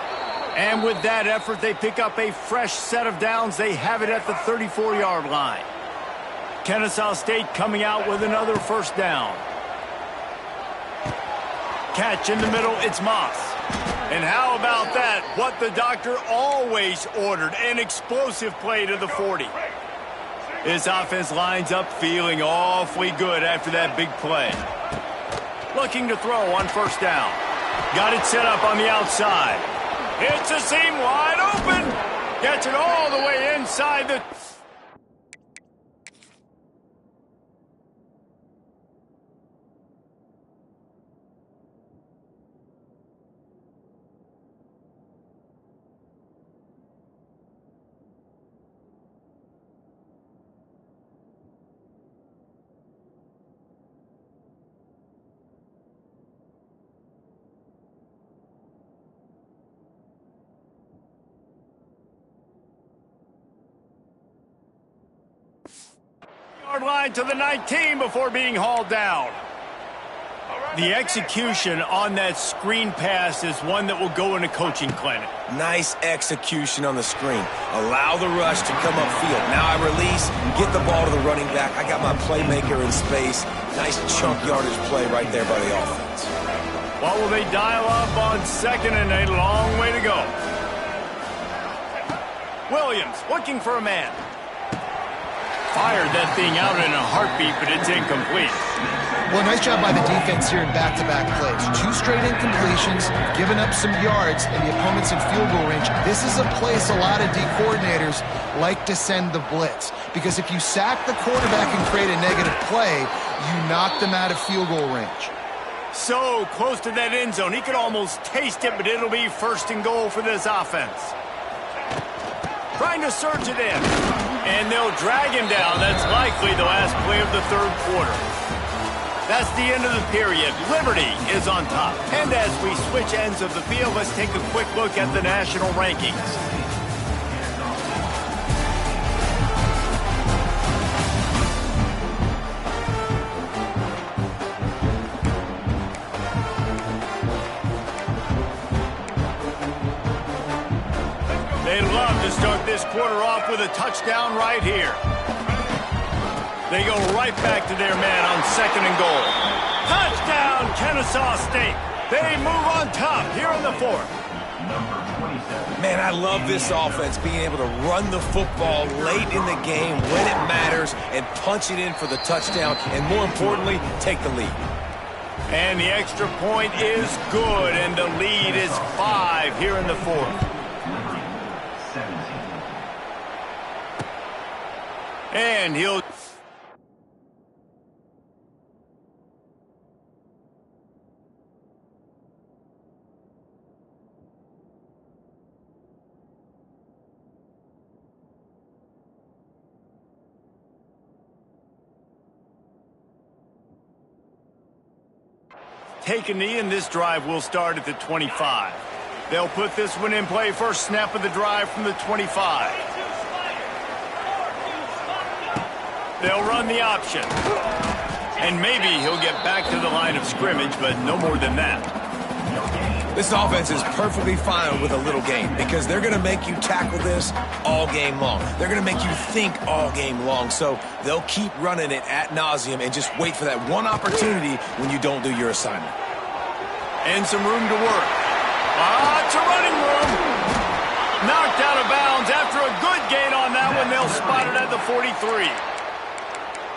And with that effort, they pick up a fresh set of downs. They have it at the 34-yard line. Kennesaw State coming out with another first down. Catch in the middle, it's Moss. And how about that? What the doctor always ordered, an explosive play to the 40. This offense lines up feeling awfully good after that big play. Looking to throw on first down. Got it set up on the outside. Hits a seam wide open. Gets it all the way inside the... line to the 19 before being hauled down. The execution on that screen pass is one that will go in a coaching clinic. Nice execution on the screen. Allow the rush to come upfield. Now I release, get the ball to the running back. I got my playmaker in space. Nice chunk yardage play right there by the offense. What will they dial up on second and a long way to go? Williams looking for a man. Fired that thing out in a heartbeat, but it's incomplete. Well, nice job by the defense here in back-to-back plays. 2 straight incompletions, giving up some yards, and the opponent's in field goal range. This is a place a lot of D coordinators like to send the blitz. Because if you sack the quarterback and create a negative play, you knock them out of field goal range. So close to that end zone. He could almost taste it, but it'll be first and goal for this offense. Trying to surge it in. And they'll drag him down. That's likely the last play of the third quarter. That's the end of the period. Liberty is on top. And as we switch ends of the field, let's take a quick look at the national rankings. They love to start this quarter off with a touchdown right here. They go right back to their man on second and goal. Touchdown, Kennesaw State. They move on top here in the 4th. Man, I love this offense, being able to run the football late in the game when it matters and punch it in for the touchdown, and more importantly, take the lead. And the extra point is good, and the lead is 5 here in the 4th. And he'll... take a knee, and this drive will start at the 25. They'll put this one in play. First snap of the drive from the 25. They'll run the option. And maybe he'll get back to the line of scrimmage, but no more than that. This offense is perfectly fine with a little game because they're going to make you tackle this all game long. They're going to make you think all game long. So they'll keep running it ad nauseum and just wait for that one opportunity when you don't do your assignment. And some room to work. It's a running room. Knocked out of bounds after a good gain on that one. They'll spot it at the 43.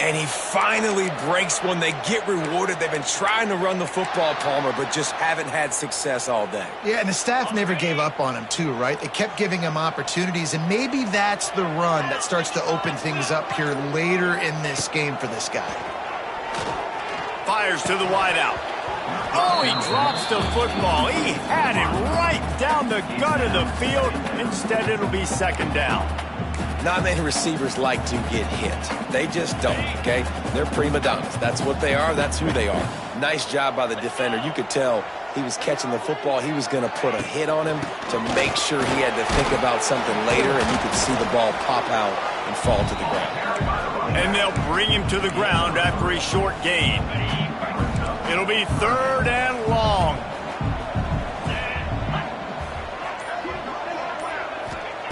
And he finally breaks one. They get rewarded. They've been trying to run the football, Palmer, but just haven't had success all day. Yeah, and the staff never gave up on him, too, right? They kept giving him opportunities, and maybe that's the run that starts to open things up here later in this game for this guy. Fires to the wideout. Oh, he drops the football. He had it right down the gut of the field. Instead, it'll be second down. Not many receivers like to get hit. They just don't, okay? They're prima donnas. That's what they are. That's who they are. Nice job by the defender. You could tell he was catching the football. He was going to put a hit on him to make sure he had to think about something later, and you could see the ball pop out and fall to the ground. And they'll bring him to the ground after a short gain. It'll be third and long.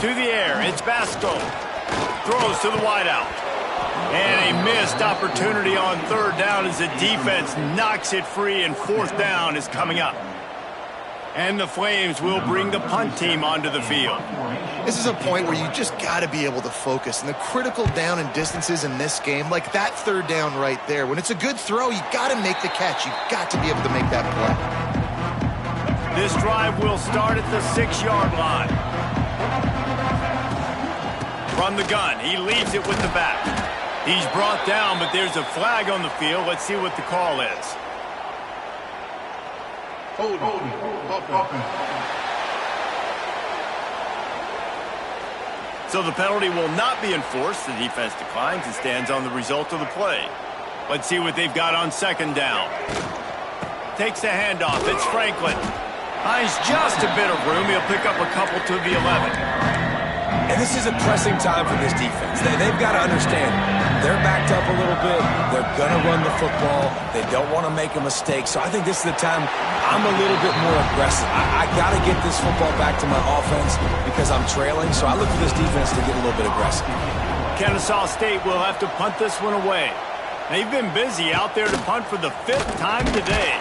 To the air, it's Basco. Throws to the wideout. And a missed opportunity on third down as the defense knocks it free, and fourth down is coming up. And the Flames will bring the punt team onto the field. This is a point where you just got to be able to focus. And the critical down and distances in this game, like that third down right there, when it's a good throw, you got to make the catch. You've got to be able to make that play. This drive will start at the 6-yard line. From the gun, he leaves it with the back. He's brought down, but there's a flag on the field. Let's see what the call is. So the penalty will not be enforced. The defense declines and stands on the result of the play. Let's see what they've got on second down. Takes the handoff. It's Franklin. Finds just a bit of room. He'll pick up a couple to the 11. And this is a pressing time for this defense. They've got to understand they're backed up a little bit. They're going to run the football. They don't want to make a mistake. So I think this is the time I'm a little bit more aggressive. I got to get this football back to my offense because I'm trailing. So I look for this defense to get a little bit aggressive. Kennesaw State will have to punt this one away. They've been busy out there to punt for the 5th time today.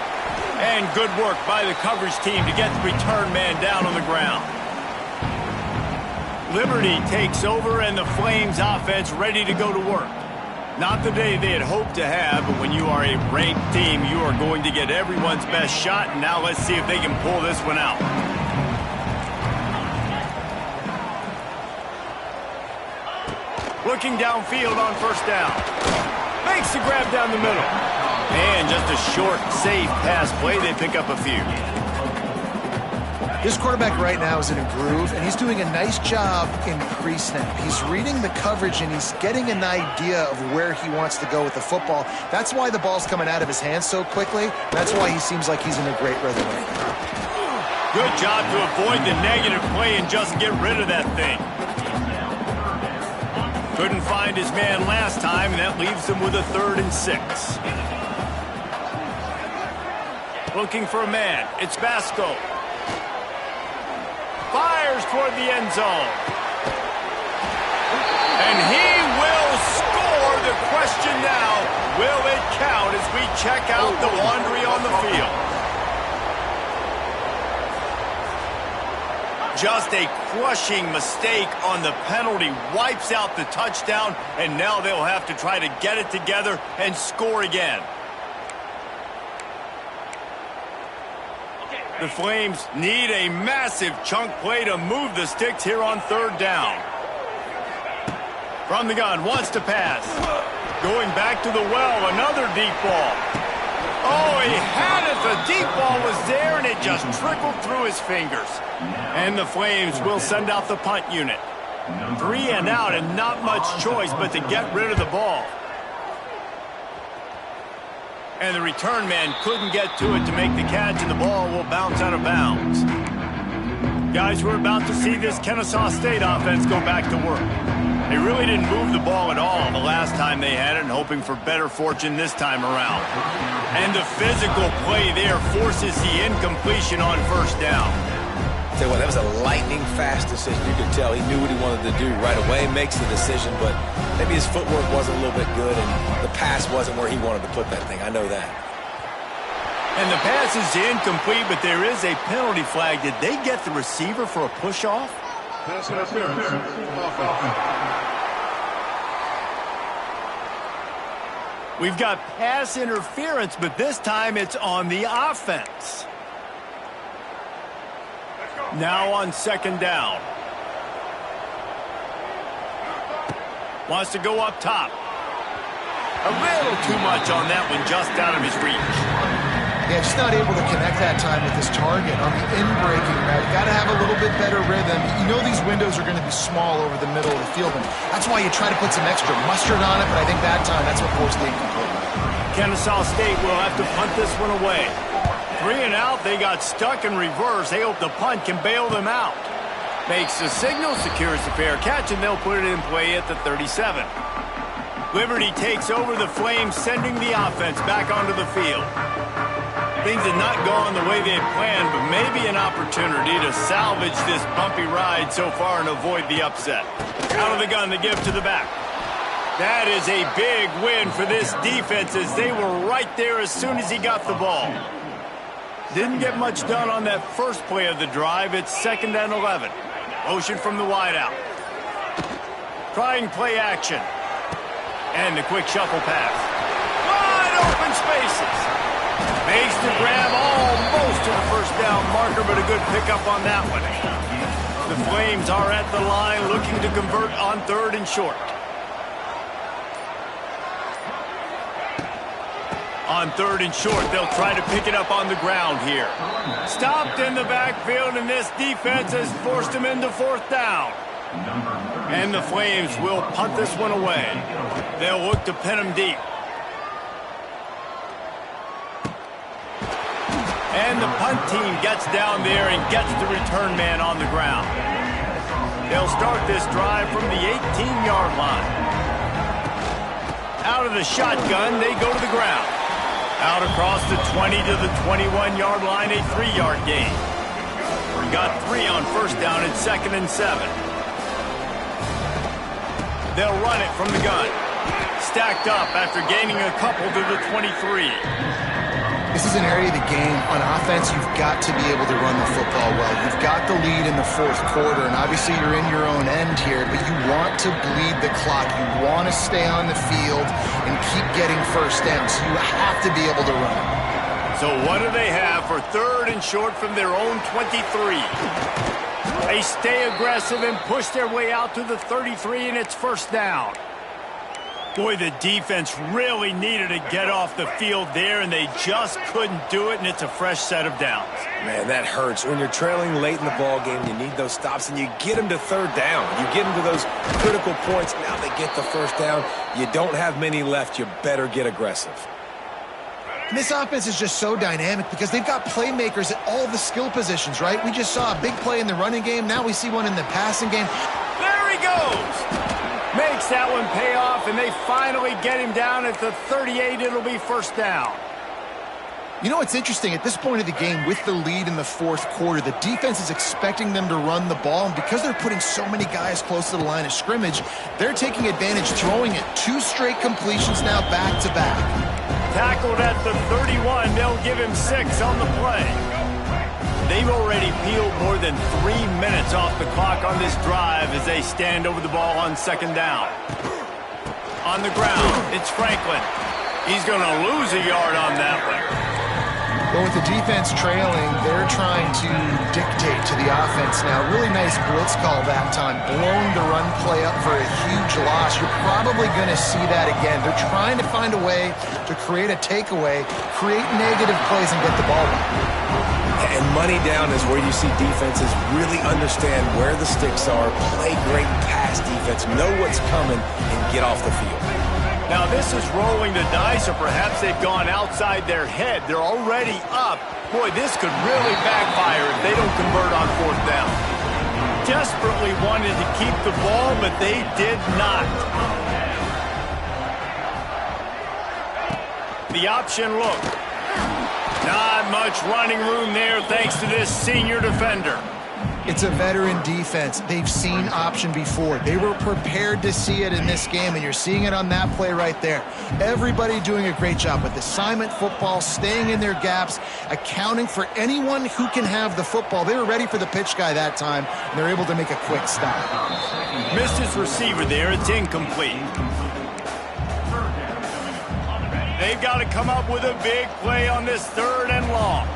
And good work by the coverage team to get the return man down on the ground. Liberty takes over, and the Flames offense ready to go to work. Not the day they had hoped to have, but when you are a ranked team, you are going to get everyone's best shot, and now let's see if they can pull this one out. Looking downfield on first down. Makes the grab down the middle. And just a short, safe pass play. They pick up a few. This quarterback right now is in a groove, and he's doing a nice job in pre-snap. He's reading the coverage, and he's getting an idea of where he wants to go with the football. That's why the ball's coming out of his hands so quickly. That's why he seems like he's in a great rhythm right now. Good job to avoid the negative play and just get rid of that thing. Couldn't find his man last time, and that leaves him with a 3rd and 6. Looking for a man. It's Basco. Fires toward the end zone. And he will score. The question now, will it count as we check out the laundry on the field? Just a crushing mistake on the penalty wipes out the touchdown, and now they'll have to try to get it together and score again. The Flames need a massive chunk play to move the sticks here on third down. From the gun, wants to pass. Going back to the well, another deep ball. Oh, he had it. The deep ball was there, and it just trickled through his fingers. And the Flames will send out the punt unit. 3 and out, and not much choice but to get rid of the ball. And the return man couldn't get to it to make the catch, and the ball will bounce out of bounds. Guys, we're about to see this Kennesaw State offense go back to work. They really didn't move the ball at all the last time they had it, and hoping for better fortune this time around. And the physical play there forces the incompletion on first down. Tell you what, that was a lightning-fast decision. You could tell he knew what he wanted to do right away, makes the decision, but maybe his footwork wasn't a little bit good, and the pass wasn't where he wanted to put that thing. I know that. And the pass is incomplete, but there is a penalty flag. Did they get the receiver for a push-off? Pass interference. We've got pass interference, but this time it's on the offense. Now on second down. Wants to go up top. A little too much on that one, just out of his reach. Yeah, just not able to connect that time with his target on the in-breaking route. Got to have a little bit better rhythm. You know these windows are going to be small over the middle of the field, and that's why you try to put some extra mustard on it, but I think that time that's what forced the incomplete. Kennesaw State will have to punt this one away. 3 and out, they got stuck in reverse. They hope the punt can bail them out. Makes the signal, secures the fair catch, and they'll put it in play at the 37. Liberty takes over the Flames, sending the offense back onto the field. Things have not gone the way they had planned, but maybe an opportunity to salvage this bumpy ride so far and avoid the upset. Out of the gun, the give to the back. That is a big win for this defense, as they were right there as soon as he got the ball. Didn't get much done on that first play of the drive. It's 2nd and 11. Motion from the wideout. Trying play action. And the quick shuffle pass. Wide open spaces. Makes the grab almost to the first down marker, but a good pickup on that one. The Flames are at the line looking to convert on 3rd and short. On 3rd and short, they'll try to pick it up on the ground here. Stopped in the backfield, and this defense has forced him into 4th down. And the Flames will punt this one away. They'll look to pin him deep. And the punt team gets down there and gets the return man on the ground. They'll start this drive from the 18-yard line. Out of the shotgun, they go to the ground. Out across the 20 to the 21-yard line, a 3-yard gain. We got 3 on first down at 2nd and 7. They'll run it from the gun. Stacked up after gaining a couple to the 23. This is an area of the game. On offense, you've got to be able to run the football well. You've got the lead in the 4th quarter, and obviously you're in your own end here, but you want to bleed the clock. You want to stay on the field and keep getting first downs. So you have to be able to run. So what do they have for 3rd and short from their own 23? They stay aggressive and push their way out to the 33, and it's 1st down. Boy, the defense really needed to get off the field there, and they just couldn't do it, and it's a fresh set of downs. Man, that hurts. When you're trailing late in the ball game, you need those stops, and you get them to 3rd down. You get them to those critical points. Now they get the 1st down. You don't have many left. You better get aggressive. And this offense is just so dynamic because they've got playmakers at all the skill positions, right? We just saw a big play in the running game. Now we see one in the passing game. There he goes. Makes that one pay off, and they finally get him down at the 38. It'll be 1st down. You know what's interesting? At this point of the game, with the lead in the 4th quarter, the defense is expecting them to run the ball, and because they're putting so many guys close to the line of scrimmage, they're taking advantage, throwing it. 2 straight completions now back-to-back. Tackled at the 31. They'll give him 6 on the play. They've already peeled more than 3 minutes off the clock on this drive as they stand over the ball on 2nd down. On the ground, it's Franklin. He's going to lose a yard on that one. But with the defense trailing, they're trying to dictate to the offense now. Really nice blitz call that time. Blowing the run play up for a huge loss. You're probably going to see that again. They're trying to find a way to create a takeaway, create negative plays, and get the ball back. And money down is where you see defenses really understand where the sticks are, play great pass defense, know what's coming, and get off the field. Now this is rolling the dice, or perhaps they've gone outside their head. They're already up. Boy, this could really backfire if they don't convert on 4th down. desperately wanted to keep the ball, but they did not. The option look. Not much running room there thanks to this senior defender. It's a veteran defense. They've seen option before. They were prepared to see it in this game, and you're seeing it on that play right there. Everybody doing a great job with assignment football, staying in their gaps, accounting for anyone who can have the football. They were ready for the pitch guy that time, and they're able to make a quick stop. Missed his receiver there. It's incomplete. They've got to come up with a big play on this 3rd and long.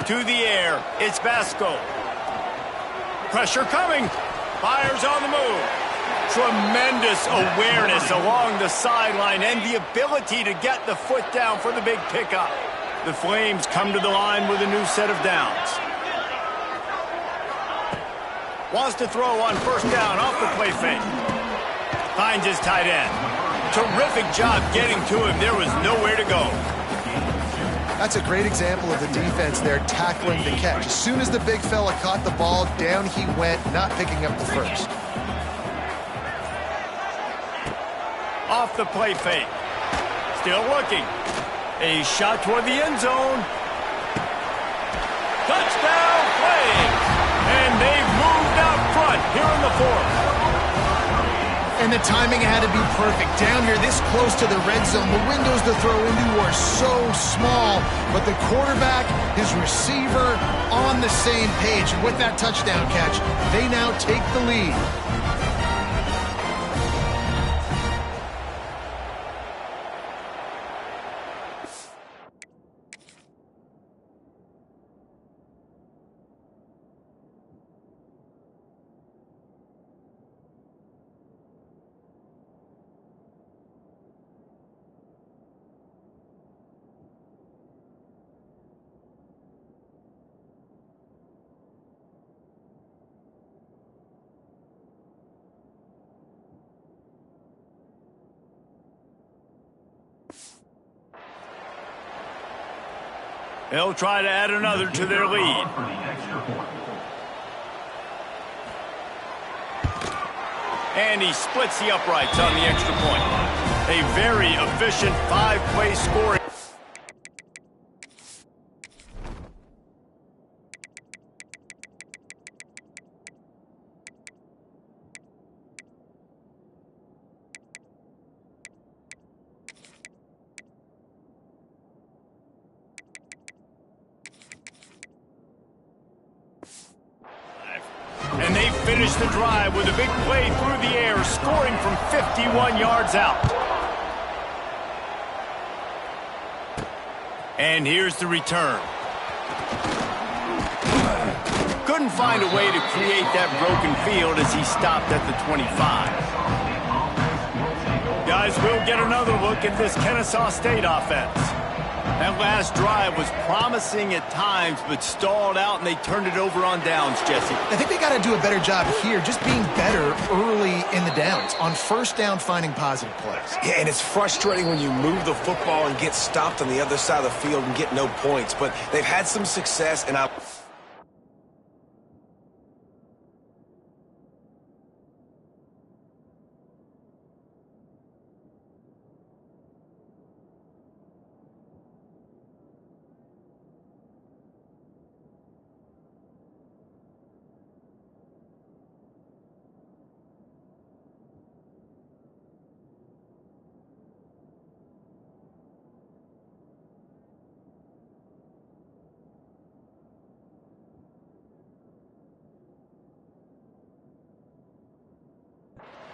To the air, it's Vasco. Pressure coming. Fires on the move. Tremendous awareness along the sideline and the ability to get the foot down for the big pickup. The Flames come to the line with a new set of downs. Wants to throw on 1st down off the play fake. Finds his tight end. Terrific job getting to him. There was nowhere to go. That's a great example of the defense there tackling the catch. As soon as the big fella caught the ball, down he went, not picking up the first. Off the play fake. Still looking. A shot toward the end zone. Touchdown Flames! And they've moved out front here in the 4th. And the timing had to be perfect. Down here this close to the red zone, the windows to throw into are so small, but the quarterback, his receiver, on the same page. And with that touchdown catch, they now take the lead. They'll try to add another to their lead. And he splits the uprights on the extra point. A very efficient 5-play scoring. And they finish the drive with a big play through the air, scoring from 51 yards out. And here's the return. Couldn't find a way to create that broken field as he stopped at the 25. Guys, we'll get another look at this Kennesaw State offense. That last drive was promising at times, but stalled out, and they turned it over on downs, Jesse. I think they got to do a better job here, just being better early in the downs. On 1st down, finding positive plays. Yeah, and it's frustrating when you move the football and get stopped on the other side of the field and get no points. But they've had some success, and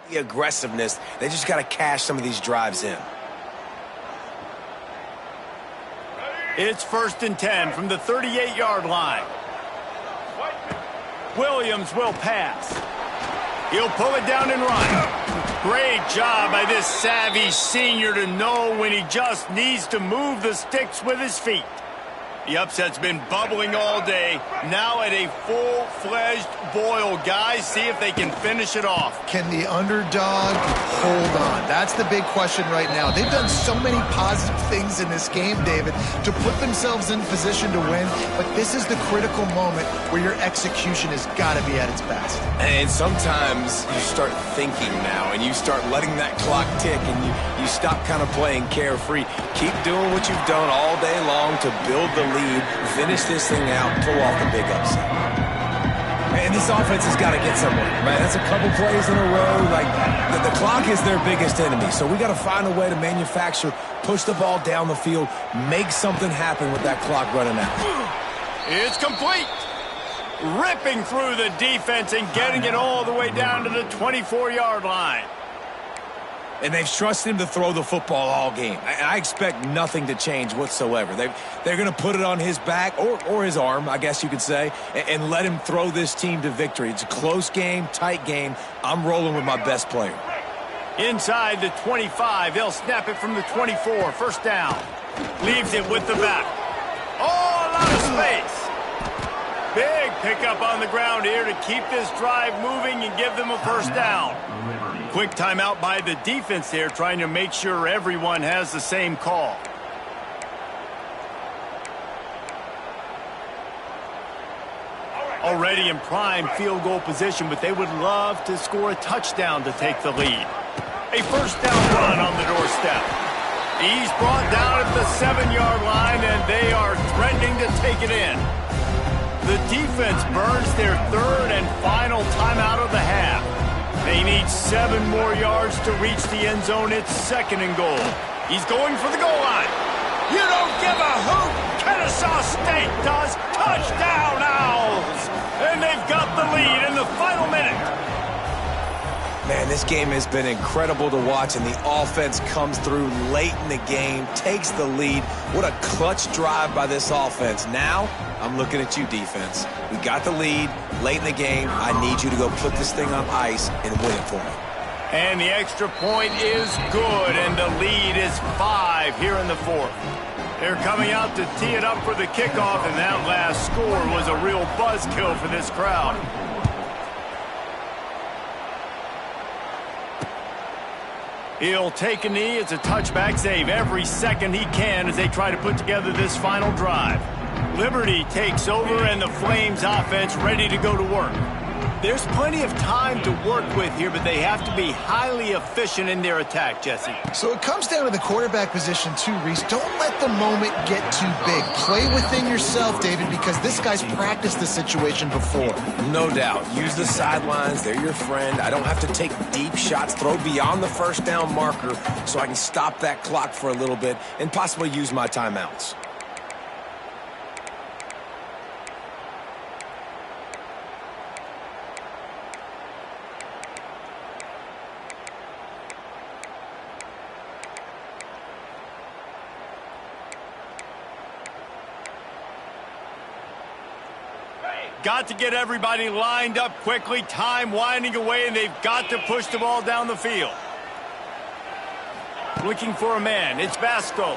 the aggressiveness, they just got to cash some of these drives in. It's 1st and 10 from the 38-yard line. Williams will pass. He'll pull it down and run. Great job by this savvy senior to know when he just needs to move the sticks with his feet. The upset's been bubbling all day. Now at a full-fledged boil. Guys, see if they can finish it off. Can the underdog hold on? That's the big question right now. They've done so many positive things in this game, David, to put themselves in position to win. But this is the critical moment where your execution has got to be at its best. And sometimes you start thinking now, and you start letting that clock tick, and you stop kind of playing carefree. Keep doing what you've done all day long to build the lead, finish this thing out, pull off the big upset. And this offense has got to get somewhere, right? That's a couple plays in a row. Like, the clock is their biggest enemy, so we got to find a way to manufacture, push the ball down the field, make something happen with that clock running out. It's complete. Ripping through the defense and getting it all the way down to the 24-yard line. And they've trusted him to throw the football all game. I expect nothing to change whatsoever. They're going to put it on his back, or his arm, I guess you could say, and let him throw this team to victory. It's a close game, tight game. I'm rolling with my best player. Inside the 25, they'll snap it from the 24. First down. Leaves it with the back. Oh, a lot of space. Big pickup on the ground here to keep this drive moving and give them a first down. Quick timeout by the defense there, trying to make sure everyone has the same call. Already in prime field goal position, but they would love to score a touchdown to take the lead. A first down run on the doorstep. He's brought down at the 7-yard line, and they are threatening to take it in. The defense burns their third and final timeout of the half. They need 7 more yards to reach the end zone. It's second and goal. He's going for the goal line. You don't give a hoot. Kennesaw State does. Touchdown, Owls. And they've got the lead in the final minute. Man, this game has been incredible to watch, and the offense comes through late in the game, takes the lead. What a clutch drive by this offense. Now, I'm looking at you, defense. We got the lead late in the game. I need you to go put this thing on ice and win it for me. And the extra point is good, and the lead is 5 here in the fourth. They're coming out to tee it up for the kickoff, and that last score was a real buzzkill for this crowd. He'll take a knee. It's a touchback. Save every second he can as they try to put together this final drive. Liberty takes over, and the Flames offense ready to go to work. There's plenty of time to work with here, but they have to be highly efficient in their attack, Jesse. So it comes down to the quarterback position too, Reese. Don't let the moment get too big. Play within yourself, David, because this guy's practiced this situation before. No doubt. Use the sidelines. They're your friend. I don't have to take deep shots, throw beyond the first down marker so I can stop that clock for a little bit and possibly use my timeouts. Got to get everybody lined up quickly. Time winding away, and they've got to push the ball down the field. Looking for a man. It's Basco.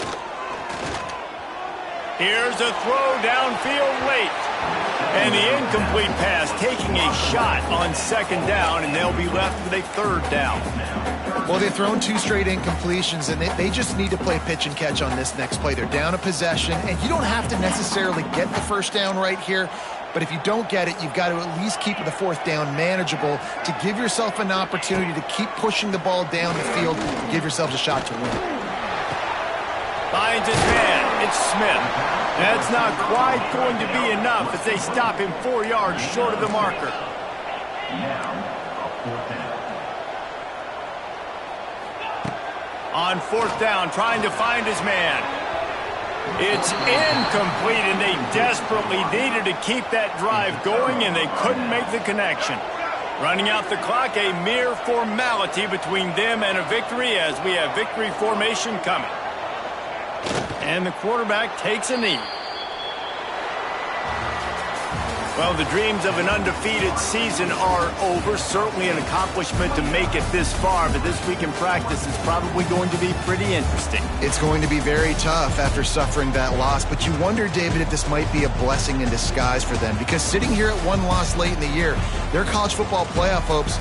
Here's a throw downfield late. And the incomplete pass taking a shot on second down, and they'll be left with a third down. Well, they've thrown 2 straight incompletions, and they just need to play pitch and catch on this next play. They're down a possession, and you don't have to necessarily get the first down right here. But if you don't get it, you've got to at least keep the fourth down manageable to give yourself an opportunity to keep pushing the ball down the field and give yourselves a shot to win. Finds his man. It's Smith. That's not quite going to be enough as they stop him 4 yards short of the marker. On fourth down, trying to find his man. It's incomplete, and they desperately needed to keep that drive going, and they couldn't make the connection. Running out the clock, a mere formality between them and a victory as we have victory formation coming. And the quarterback takes a knee. Well, the dreams of an undefeated season are over. Certainly an accomplishment to make it this far, but this week in practice is probably going to be pretty interesting. It's going to be very tough after suffering that loss, but you wonder, David, if this might be a blessing in disguise for them, because sitting here at one loss late in the year, their college football playoff hopes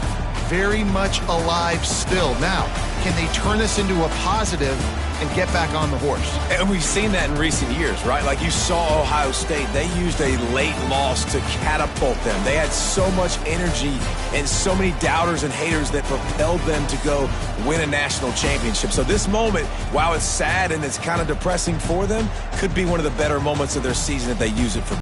very much alive still. Now, can they turn this into a positive and get back on the horse? And we've seen that in recent years, right? Like you saw Ohio State, they used a late loss to catapult them. They had so much energy and so many doubters and haters that propelled them to go win a national championship. So this moment, while it's sad and it's kind of depressing for them, could be one of the better moments of their season if they use it for